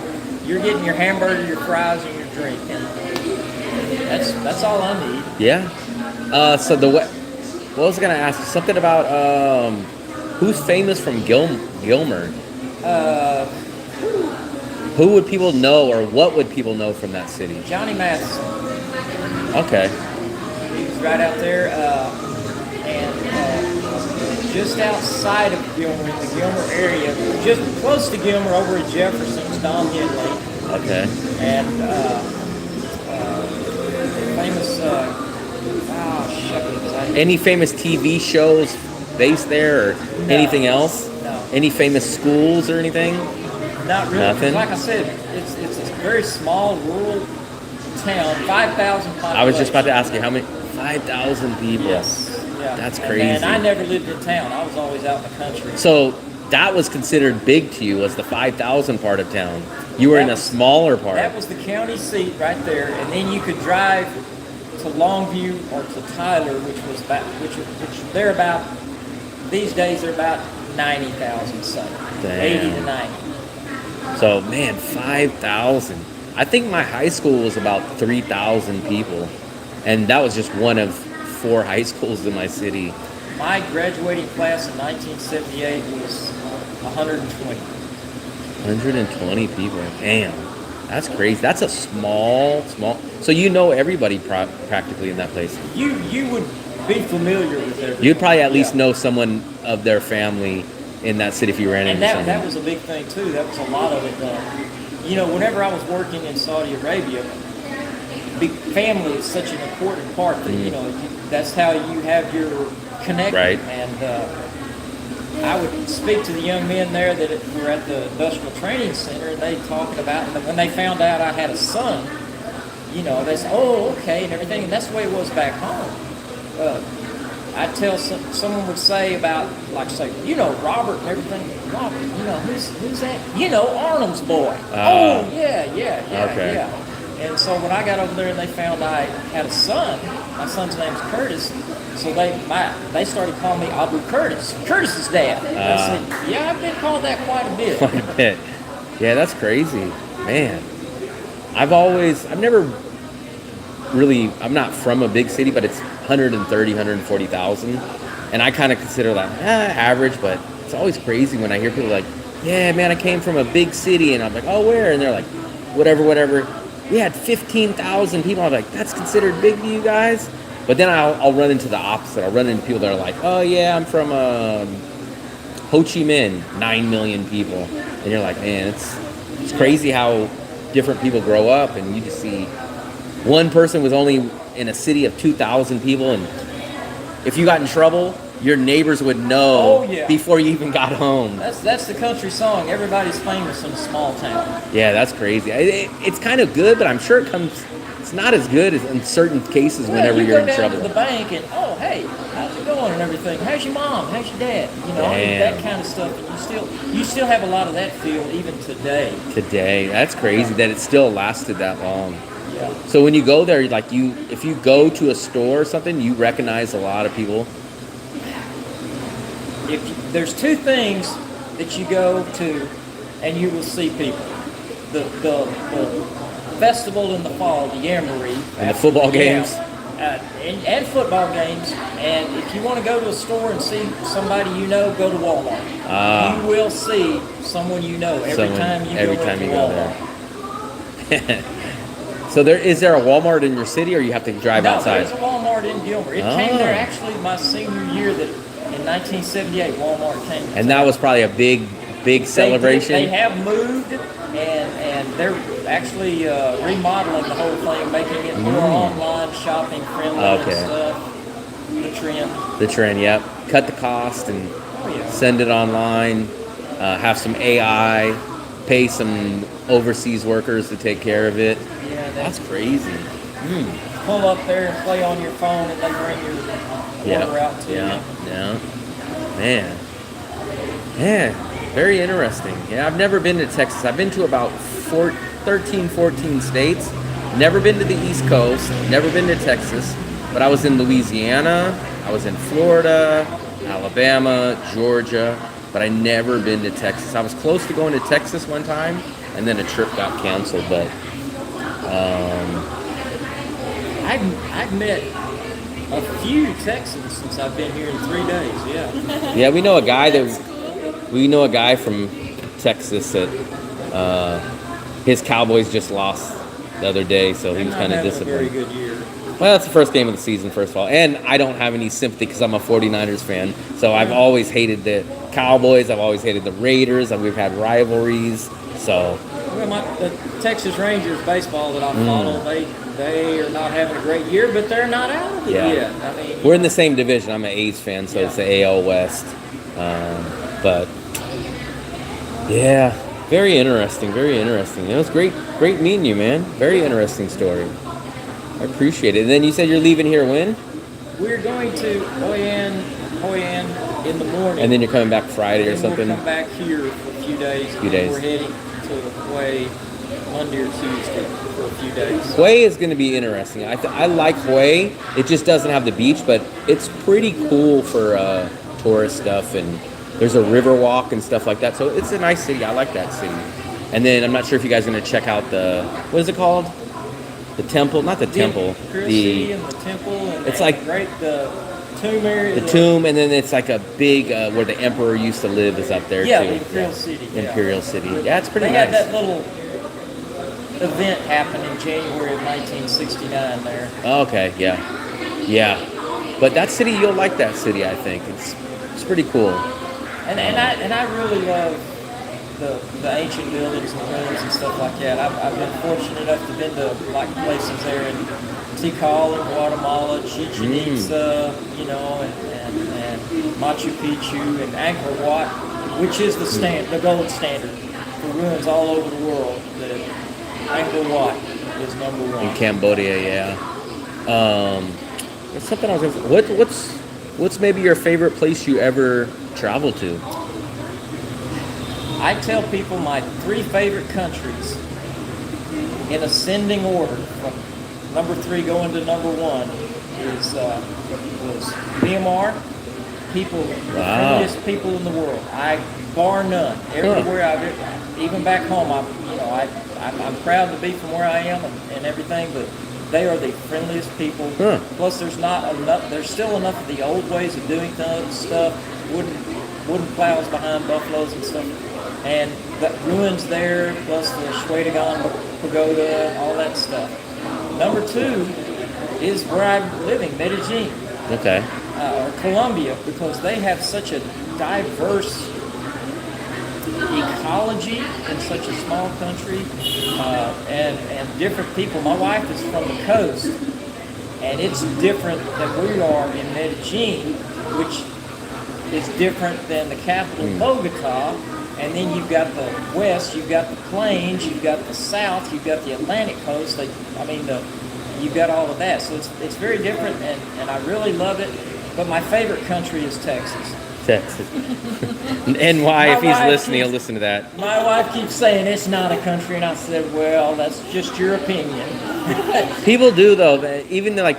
you're getting your hamburger, your fries, and your drink, and that's all I need. Yeah. So What was I gonna ask? Something about who's famous from Gilmer? Who would people know, or what would people know from that city? Johnny Matheson. Okay. He was right out there, and just outside of Gilmer, in the Gilmer area, just close to Gilmer, over at Jefferson's, Don Henley. Okay. And famous, Any famous TV shows based there, or No. anything else? No. Any famous schools or anything? Not really. Nothing? Like I said, it's a very small rural town, 5,000 population. I was just about to ask you how many. 5,000 people. Yes. Yeah. That's And crazy. I never lived in town. I was always out in the country. So that was considered big to you, was the 5,000 part of town. You were in a smaller part. That was the county seat right there, and then you could drive to Longview or to Tyler, which they're about, these days they're about 90,000 something. Damn. 80 to 90. So, man, 5,000. I think my high school was about 3,000 people. And that was just one of 4 high schools in my city. My graduating class in 1978 was 120. 120 people. Damn. That's crazy. That's a small. So you know everybody practically in that place. You would be familiar with everything. You'd probably at least know someone of their family in that city if you ran And into someone. that was a big thing too. That was a lot of it. You know, whenever I was working in Saudi Arabia, big family is such an important part that you know that's how you have your connection. Right. And I would speak to the young men there that were at the industrial training center, and they talking about when they found out I had a son. You know, they said, "Oh, okay," and everything, and that's the way it was back home. I'd tell someone would say about, like, say, you know, Robert and everything. Robert, you know, who's that? You know, Arnhem's boy. Oh, yeah. Okay. Yeah. And so when I got over there and they found I had a son, my son's name's Curtis. So they started calling me Abu Curtis, Curtis's dad. I said, yeah, I've been called that quite a bit. Quite a bit. Yeah, that's crazy. Man. I'm not from a big city, but it's 130, 140,000. And I kind of consider that average, but it's always crazy when I hear people like, yeah, man, I came from a big city. And I'm like, oh, where? And they're like, whatever. We had 15,000 people. I'm like, that's considered big to you guys? But then I'll run into the opposite. I'll run into people that are like, oh, yeah, I'm from Ho Chi Minh, 9 million people. And you're like, man, it's crazy how different people grow up. And you just see one person was only in a city of 2,000 people. And if you got in trouble, your neighbors would know before you even got home. That's the country song. Everybody's famous in a small town. Yeah, that's crazy. It's kind of good, but I'm sure it's not as good as in certain cases whenever you're in trouble. You go down to the bank and, oh, hey, how's it going and everything? How's your mom? How's your dad? You know, that kind of stuff. And you still have a lot of that feel even today. That's crazy that it still lasted that long. Yeah. So when you go there, like if you go to a store or something, you recognize a lot of people. There's 2 things that you go to and you will see people. The festival in the fall, the Yamboree. And the football games. And football games. And if you want to go to a store and see somebody you know, go to Walmart. You will see someone you know every time you go to Walmart. So is there a Walmart in your city, or you have to drive outside? No, there's a Walmart in Gilmer. It came there actually my senior year in 1978, Walmart came. And that was probably a big celebration. They have moved, and they're actually remodeling the whole thing, making it more online shopping friendly and stuff. The trend, yep. Cut the cost and send it online. Have some AI, pay some overseas workers to take care of it. Yeah, that's crazy. Pull up there and play on your phone, and they bring your order out to you. Yeah. Man. Yeah. Very interesting. Yeah, I've never been to Texas. I've been to about 13, 14 states. Never been to the East Coast. Never been to Texas. But I was in Louisiana. I was in Florida, Alabama, Georgia. But I never been to Texas. I was close to going to Texas one time, and then a trip got canceled. But I've met a few Texans since I've been here in 3 days. Yeah. Yeah, we know a guy That's that cool. we know a guy from Texas that his Cowboys just lost the other day, so he They're was not kind of having a very disappointed. good year. Well, that's the first game of the season, first of all. And I don't have any sympathy because I'm a 49ers fan. So I've always hated the Cowboys. I've always hated the Raiders. And we've had rivalries. So, Well, the Texas Rangers baseball that I follow, they are not having a great year, but they're not out of it Yeah. yet. I mean, we're in the same division. I'm an A's fan, so it's the AL West. But, yeah, very interesting. Very interesting. It was great meeting you, man. Very interesting story. I appreciate it. And then you said you're leaving here when? we're going to Hoi An in the morning. And then you're coming back Friday or and something? We'll come back here for a few days. Few days. We're heading to Hue Monday or Tuesday for a few days. Hue is going to be interesting. I like Hue. It just doesn't have the beach, but it's pretty cool for tourist stuff. And there's a river walk and stuff like that. So it's a nice city. I like that city. And then I'm not sure if you guys are going to check out what is it called? The temple? Not the temple. Imperial City and the temple. And It's and like- the tomb area. The tomb, and then it's like a big where the emperor used to live is up there Yeah, too. the Imperial City. Yeah. Imperial City. Yeah, it's pretty They nice. had that little event happen in January of 1969 there. Okay, yeah. But that city, you'll like that city. I think it's pretty cool. And I really love the ancient buildings and ruins and stuff like that. I've been fortunate enough to been to like places there in Tikal in Guatemala, Chichen Itza, and Machu Picchu and Angkor Wat, which is the gold standard for ruins all over the world. That Angkor Wat is number one. In Cambodia, yeah. There's something I was gonna say. What's maybe your favorite place you ever traveled to? I tell people my 3 favorite countries in ascending order from number 3 going to number 1 was Myanmar. The friendliest people in the world. Bar none. Everywhere even back home, I'm proud to be from where I am and everything, but they are the friendliest people. Huh. Plus, there's still enough of the old ways of doing stuff. Wooden plows behind buffaloes and stuff. And the ruins there, plus the Shwedagon Pagoda, all that stuff. Number 2 is where I'm living, Medellin, Okay. or Colombia, because they have such a diverse ecology in such a small country, and different people. My wife is from the coast, and it's different than we are in Medellin, which is different than the capital, Bogota. And then you've got the west, you've got the plains, you've got the south, you've got the Atlantic coast. You've got all of that. So it's very different, and I really love it. But my favorite country is Texas. Texas. And why? My If he's wife listening, he'll keeps- listen to that. My wife keeps saying it's not a country, and I said, well, that's just your opinion. People do though. Even like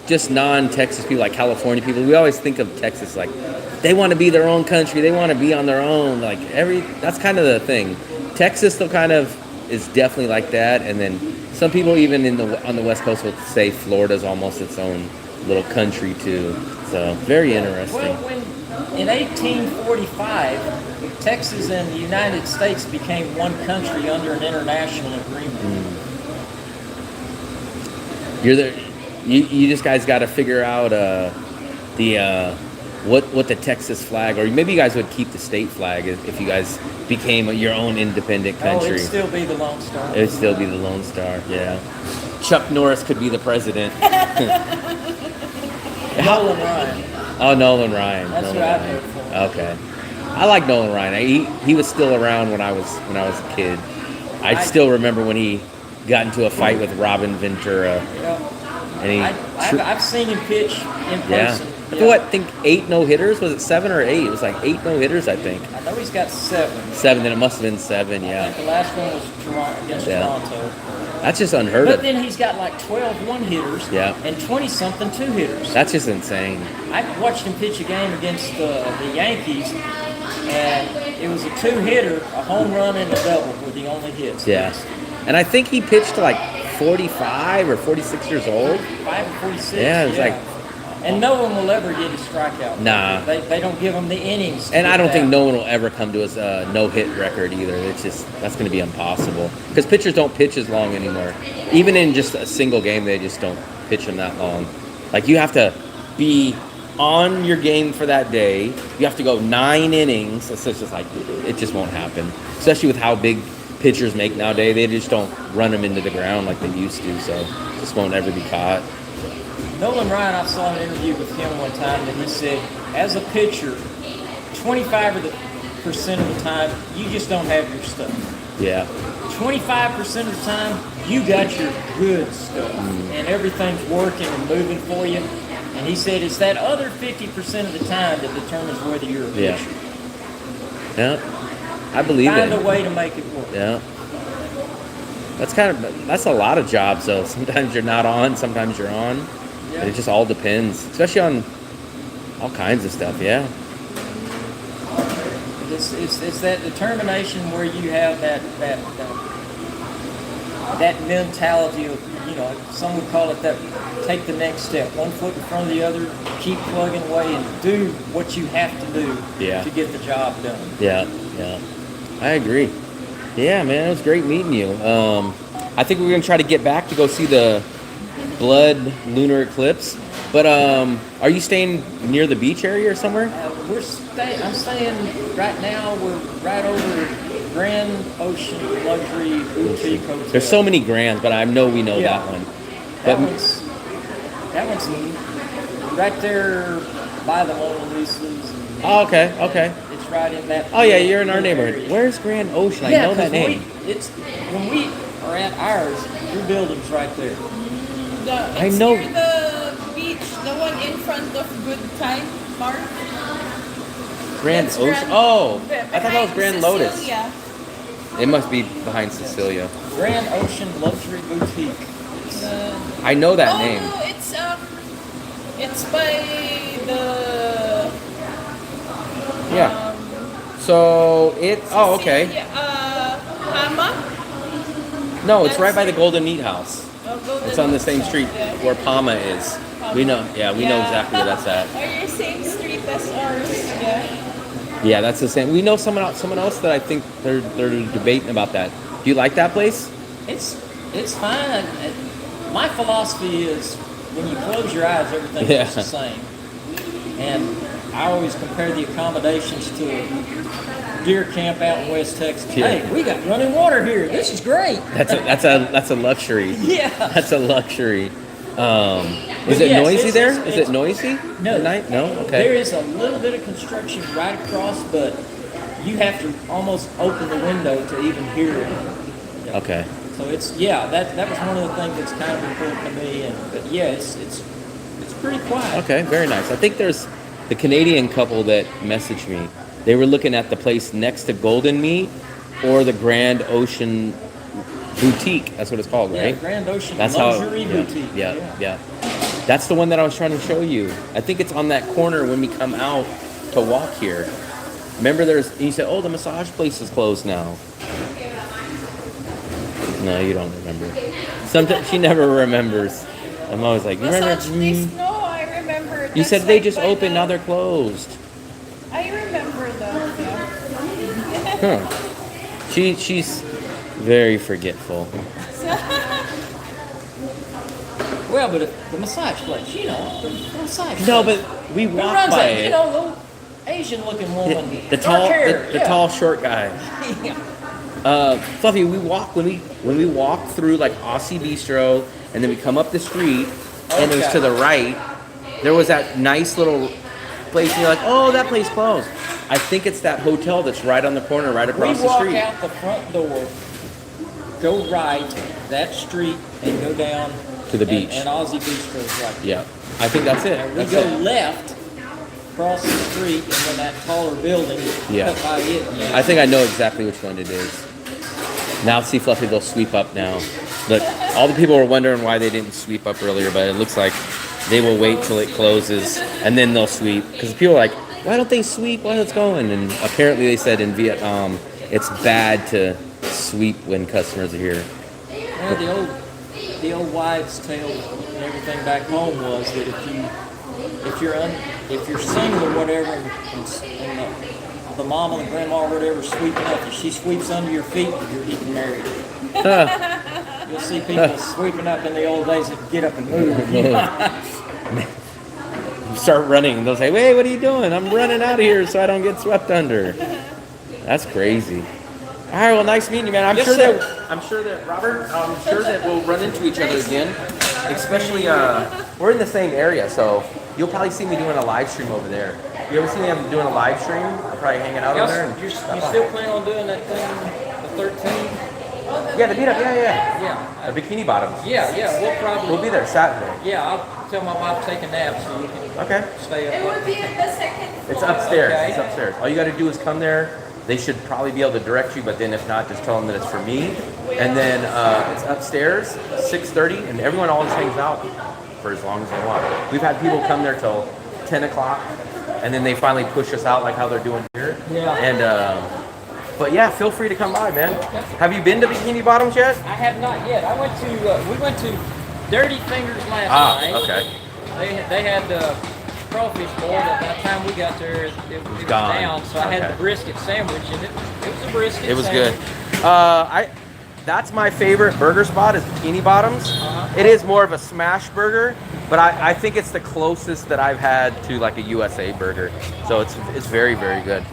just non-Texas people, like California people, we always think of Texas like they want to be their own country. They want to be on their own. Like that's kind of the thing. Texas still kind of is definitely like that. And then some people even on the West Coast will say Florida's almost its own little country too. So very interesting. Well, in 1845, Texas and the United States became one country under an international agreement. You just guys got to figure out what the Texas flag, or maybe you guys would keep the state flag if you guys became your own independent Oh, country. it'd still be the Lone Star. It would still be the Lone Star, yeah. Chuck Norris could be the president. Nolan Ryan. Oh, Nolan Ryan. That's Nolan who I Ryan. vote for. Okay, I like Nolan Ryan. He was still around when I was a kid. I still remember when he got into a fight with Robin Ventura, You know, and he. I've seen him pitch in Yeah. person. I think 8 no-hitters? Was it 7 or 8? It was like 8 no-hitters, I think. I know he's got 7. 7, then it must have been 7, I yeah. think the last one was against Yeah. Toronto. That's just unheard But of. then he's got like 12 one-hitters Yeah. and 20-something two-hitters. That's just insane. I watched him pitch a game against the Yankees, and it was a two-hitter, a home run and a double were the only hits. Yeah. And I think he pitched to like 45 or 46 years old. 5 or 46. Yeah, it was like And no one will ever get a strikeout. Nah. They don't give them the innings. And I don't think that. no one will ever come to his no-hit record either. It's just, that's going to be impossible. Because pitchers don't pitch as long anymore. Even in just a single game, they just don't pitch them that long. Like, you have to be on your game for that day. You have to go 9 innings. It's just like, it just won't happen. Especially with how big pitchers make nowadays. They just don't run them into the ground like they used to. So, it just won't ever be caught. Nolan Ryan, I saw an interview with him one time, and he said, as a pitcher, 25% of the time, you just don't have your stuff. Yeah. 25% of the time, you got your good stuff, and everything's working and moving for you. And he said it's that other 50% of the time that determines whether you're a Yeah. pitcher. Yeah. I believe it. Find a way to make it work. Yeah. That's a lot of jobs though. Sometimes you're not on, sometimes you're on. Yeah. It just all depends, especially on all kinds of stuff. Yeah. It's that determination where you have that mentality of, you know, some would call it that take the next step, one foot in front of the other, keep plugging away and do what you have to do Yeah. to get the job done. Yeah. Yeah. I agree. Yeah, man, it was great meeting you. I think we're gonna try to get back to go see the blood lunar eclipse. But are you staying near the beach area or somewhere? I'm staying right now. We're right over Grand Ocean Luxury Boutique Hotel. There's so many grands, but I know we know Yeah. that one. That one's right there by the Mona Lisas. Oh, okay, okay. It's right in that. Oh yeah, you're in our little neighborhood. area. Where's Grand Ocean? I Yeah, know that 'cause name. when we are at ours, your building's right there. It's know. near the beach, the one in front of Good Time Park. Grand That's Ocean. Oh, I thought that was behind Grand Lotus. Cecilia. It must be behind Cecilia. Grand Ocean Luxury Boutique. I know that Oh name. no, it's by the Yeah. So it. Oh, okay. Cecilia, Hama. No, it's right by the Golden Meat House. Golden It's on the same House, street yeah. where Palma is. We know. Yeah, we know exactly where that's at. Are you same street as ours? Yeah. Yeah, that's the same. We know someone else that I think they're debating about that. Do you like that place? It's fine. My philosophy is when you close your eyes, everything Yeah. looks the same. And I always compare the accommodations to a deer camp out in West Texas. Yeah. Hey, we got running water here. This is great. That's a luxury. Yeah. That's a luxury. Is But it yes, noisy there? Is it's- it noisy? No. At night? No? Okay. There is a little bit of construction right across, but you have to almost open the window to even hear it. Okay. So that was one of the things that's kind of important to me. But yeah, it's pretty quiet. Okay, very nice. I think there's the Canadian couple that messaged me. They were looking at the place next to Golden Meat or the Grand Ocean Boutique. That's what it's called, Yeah, right? Grand Ocean That's Luxury how. Boutique. Yeah. That's the one that I was trying to show you. I think it's on that corner when we come out to walk here. Remember, you said, "Oh, the massage place is closed now." No, you don't remember. Sometimes she never remembers. I'm always like, "You remember?" Massage place? No, I remember. You That's said they like just by opened. the- Now they're closed. I remember that. Yeah. Huh. She's very forgetful. Well, but the massage place, the massage No, place. but we Who walked runs by that? it. Little Asian-looking woman. The dark tall, hair. the Yeah. tall, short guy. Yeah. Fluffy, when we walk through like Aussie Bistro, and then we come up the street, and it was Okay. to the right. There was that nice little place, and you're like, "Oh, that place closed." I think it's that hotel that's right on the corner, right We across the walk street. out the front door, go right, that street, and go down To the beach. And Aussie Bistro's right there. Yeah, I think that's it. And we That's go it. left, cross the street, and then that taller building, Yeah. cut by it. I think I know exactly which one it is. Now, see, Fluffy, they'll sweep up now. Look, all the people were wondering why they didn't sweep up earlier, but it looks like they will wait till it closes and then they'll sweep. Because people are like, "Why don't they sweep while it's going?" And apparently they said in Vietnam it's bad to sweep when customers are here. Well, the old wives' tale and everything back home was that if you if you're single or whatever, and the mom and the grandma or whatever sweeping up, if she sweeps under your feet, you're getting married. You'll see people sweeping up in the old days that get up and move. You start running, and they'll say, "Hey, what are you doing? I'm running out of here so I don't get swept under." That's crazy. All right, well, nice meeting you, man. I'm sure that Robert, I'm sure that we'll run into each other again. Especially, we're in the same area, so you'll probably see me doing a live stream over there. You ever see me doing a live stream? I'm probably hanging out over there. You still plan on doing that thing, the 13? Yeah, the meetup. Yeah. The bikini bottoms. Yeah. We'll be there Saturday. Yeah, I'll tell my wife to take a nap so you can stay up. It would be in the second floor. It's upstairs. Okay. It's upstairs. All you got to do is come there. They should probably be able to direct you, but then if not, just tell them that it's for me. And then it's upstairs, 6:30, and everyone always hangs out for as long as they want. We've had people come there till 10 o'clock, and then they finally push us out like how they're doing here. Yeah. And but yeah, feel free to come by, man. Have you been to Bikini Bottoms yet? I have not yet. We went to Dirty Fingers last night. Okay. They had crawfish boil, and by the time we got there, it was gone. down. So I had the brisket sandwich, and it was a brisket It was sandwich. good. That's my favorite burger spot is Bikini Bottoms. It is more of a smash burger, but I think it's the closest that I've had to like a USA burger. So it's very, very good.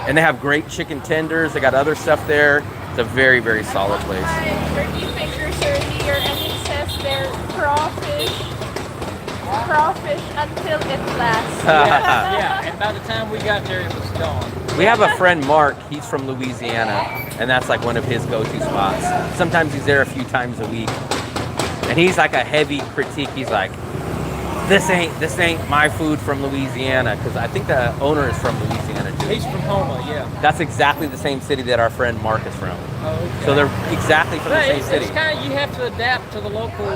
And they have great chicken tenders. They got other stuff there. It's a very, very solid place. Dirty Fingers earlier, and it says they're crawfish until it lasts. Yeah, and by the time we got there, it was gone. We have a friend, Mark. He's from Louisiana, and that's like one of his go-to spots. Sometimes he's there a few times a week, and he's like a heavy critique. He's like, "This ain't my food from Louisiana," because I think the owner is from Louisiana too. He's from Houma, yeah. That's exactly the same city that our friend Mark is from. Oh, okay. So they're exactly from the same city. It's kind of, you have to adapt to the local.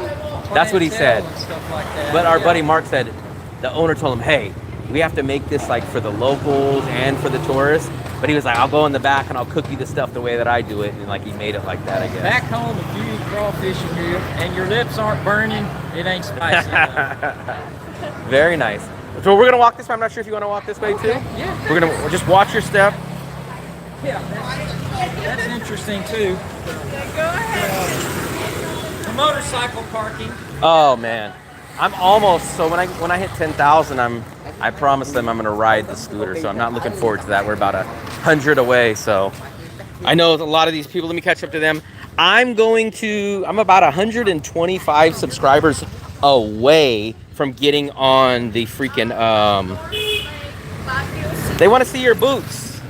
That's what he said. And stuff like that. But our buddy Mark said the owner told him, "Hey, we have to make this like for the locals and for the tourists." But he was like, "I'll go in the back and I'll cook you the stuff the way that I do it," and like he made it like that, I guess. Back home, if you eat crawfish and your lips aren't burning, it ain't spicy enough. Very nice. So we're gonna walk this way. I'm not sure if you want to walk this way too. Yeah. We're gonna just watch your step. Yeah, that's interesting too. Go ahead. The motorcycle parking. Oh man, I'm almost. So when I hit 10,000, I promised them I'm gonna ride the scooter. So I'm not looking forward to that. We're about 100 away. So I know a lot of these people. Let me catch up to them. I'm about 125 subscribers away from getting on the freaking they want to see your boots.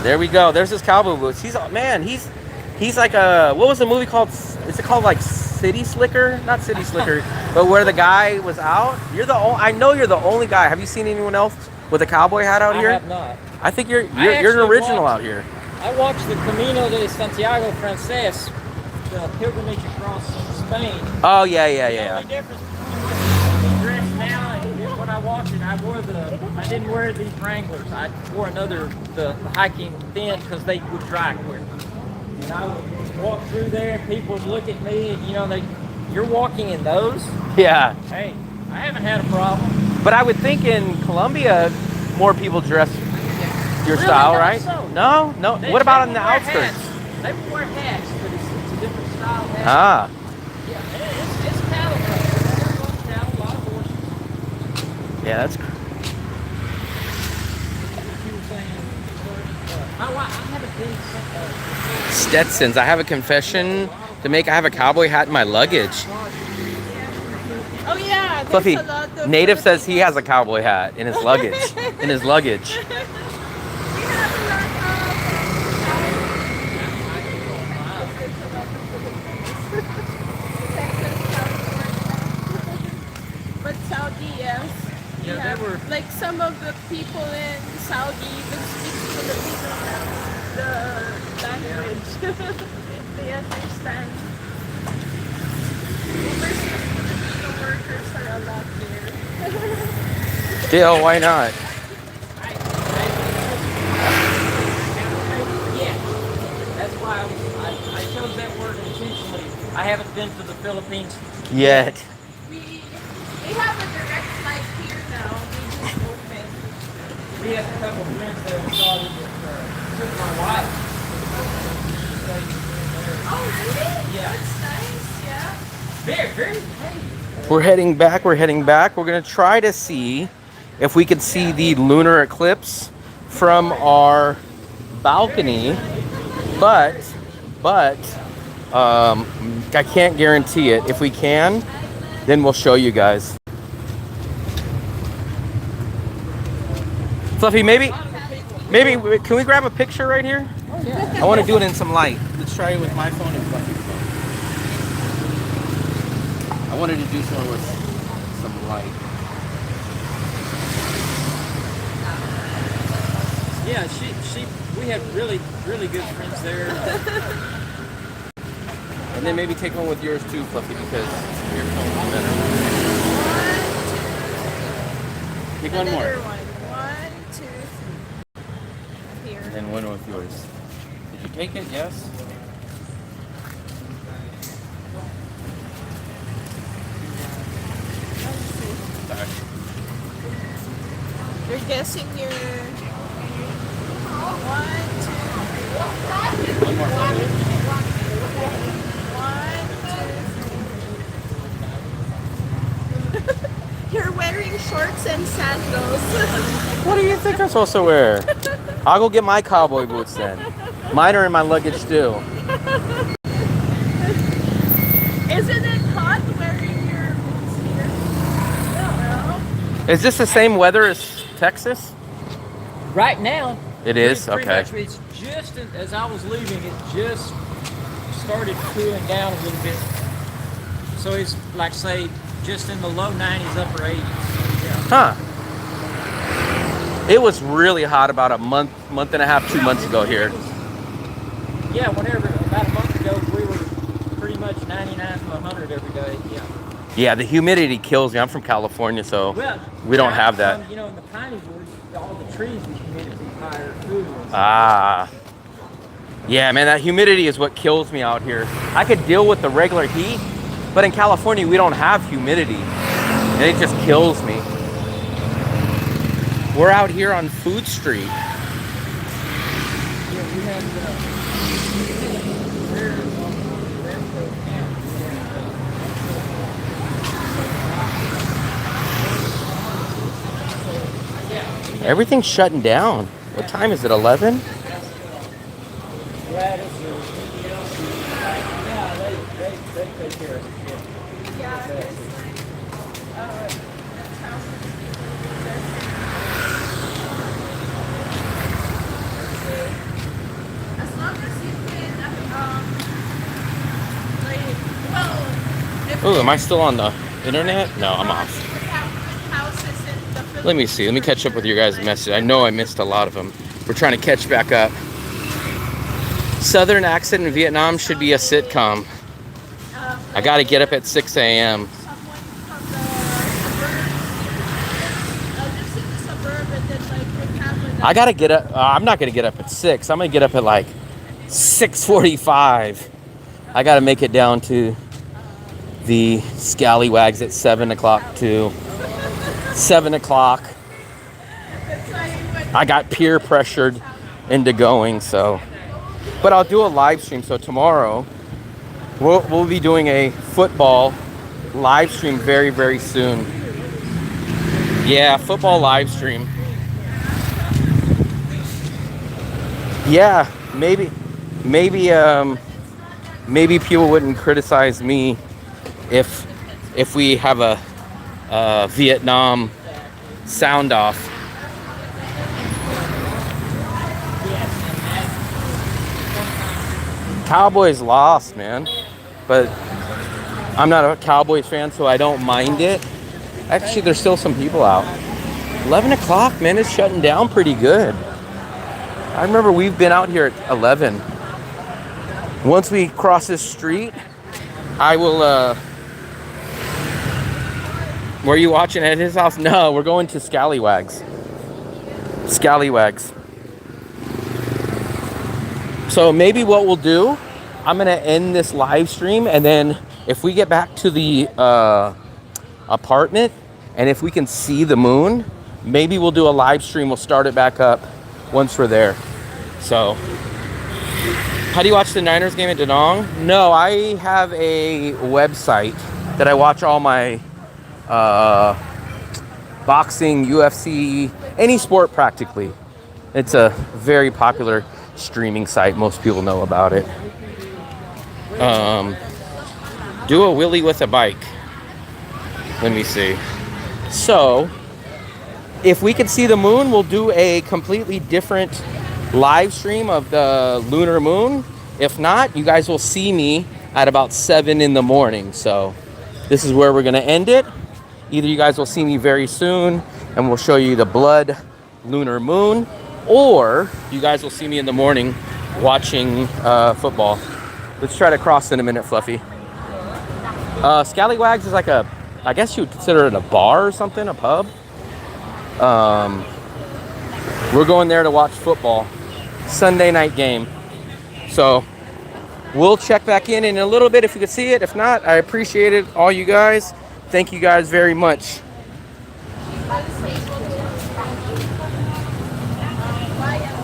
There we go. There's his cowboy boots. He's like a, what was the movie called? Is it called like City Slicker? Not City Slicker, but where the guy was out. I know you're the only guy. Have you seen anyone else with a cowboy hat out here? I have not. I think you're an original out here. I watched the Camino de Santiago Frances, the pilgrimage across Spain. Oh yeah. The only difference between the dress now and when I watched it, I didn't wear these Wranglers. I wore the hiking thin because they would dry quick. And I would walk through there and people would look at me and you're walking in those? Yeah. Hey, I haven't had a problem. But I would think in Colombia, more people dress your Really? style, Not right? so. No. What about on the wear outskirts? hats. They would wear hats, but it's a different style hat. Ah. Yeah, it's cattle country. Cattle, a lot of horses. Yeah, that's. You were saying, I haven't been Stetsons. I have a confession to make. I have a cowboy hat in my luggage. Oh yeah, there's Fluffy, a lot of Native says he has a cowboy hat in his luggage. In his luggage. But Saudi, yes. Yeah, Yeah, they were. like some of the people in Saudi even speak Filipino now, the language. They understand. Overseas Filipino workers are a lot there. Still, why not? Yeah, that's why I chose that word intentionally. I haven't been to the Philippines Yet. They have a direct flight here now. They just opened. We had a couple friends there in Saudi that took my wife. Oh, really? Yeah. That's nice, yeah. Very, very pretty. We're heading back. We're gonna try to see if we could see the lunar eclipse from our balcony, but I can't guarantee it. If we can, then we'll show you guys. Fluffy, maybe can we grab a picture right here? Oh, yeah. I want to do it in some light. Let's try it with my phone and Fluffy's phone. I wanted to do some with some light. Yeah, we had really, really good friends there. And then maybe take one with yours too, Fluffy, because your phone is better. Take one more. Another one. 1, 2, 3. Here. And then one with yours. Did you take it? Yes? Sorry. You're guessing your 1, 2, 3. One more, Fluffy. 1, 2, 3. You're wearing shorts and sandals. What do you think I'm supposed to wear? I'll go get my cowboy boots then. Mine are in my luggage too. Isn't it hot wearing your boots here? No. Is this the same weather as Texas? Right now, It is? pretty Okay. much, it's just as I was leaving, it just started cooling down a little bit. So it's like, say, just in the low 90s, upper 80s. Yeah. Huh. It was really hot about a month and a half, 2 months ago here. Yeah, about a month ago, we were pretty much 99 to 100 every day. Yeah. Yeah, the humidity kills me. I'm from California, so Well, we don't have that. in the piney woods, all the trees, the humidity higher too. Ah. Yeah, man, that humidity is what kills me out here. I could deal with the regular heat, but in California, we don't have humidity, and it just kills me. We're out here on Food Street. Yeah, we had Everything's shutting down. What time is it, 11? yeah, they take care of it. Yeah, it's that's how as long as you can, like, well, if Oh, am I still on the internet? No, I'm off. houses in the Philippines. Let me see. Let me catch up with your guys' message. I know I missed a lot of them. We're trying to catch back up. Southern accent in Vietnam should be a sitcom. I got to get up at 6 a.m. Someone from the suburbs, lives in the suburb, and then like would have I got to get up. I'm not going to get up at 6. I'm going to get up at like 6:45. I got to make it down to the Scallywags at 7 o'clock to 7 o'clock. I got peer pressured into going, so. But I'll do a live stream. So tomorrow, we'll be doing a football live stream very, very soon. Yeah, football live stream. Yeah, maybe people wouldn't criticize me if we have a Vietnam sound off. Cowboys lost, man, but I'm not a Cowboys fan, so I don't mind it. Actually, there's still some people out. 11 o'clock, man, it's shutting down pretty good. I remember we've been out here at 11. Once we cross this street, I will, were you watching at his house? No, we're going to Scallywags. Scallywags. So maybe what we'll do, I'm gonna end this live stream, and then if we get back to the apartment, and if we can see the moon, maybe we'll do a live stream. We'll start it back up once we're there. So, how do you watch the Niners game at Danong? No, I have a website that I watch all my boxing, UFC, any sport practically. It's a very popular streaming site. Most people know about it. Do a wheelie with a bike. Let me see. So, if we can see the moon, we'll do a completely different live stream of the lunar moon. If not, you guys will see me at about 7 in the morning. So, this is where we're going to end it. Either you guys will see me very soon and we'll show you the blood lunar moon, or you guys will see me in the morning watching football. Let's try to cross in a minute, Fluffy. Scallywags is like a, I guess you would consider it a bar or something, a pub. We're going there to watch football. Sunday night game. So we'll check back in a little bit if you could see it. If not, I appreciate it, all you guys. Thank you guys very much.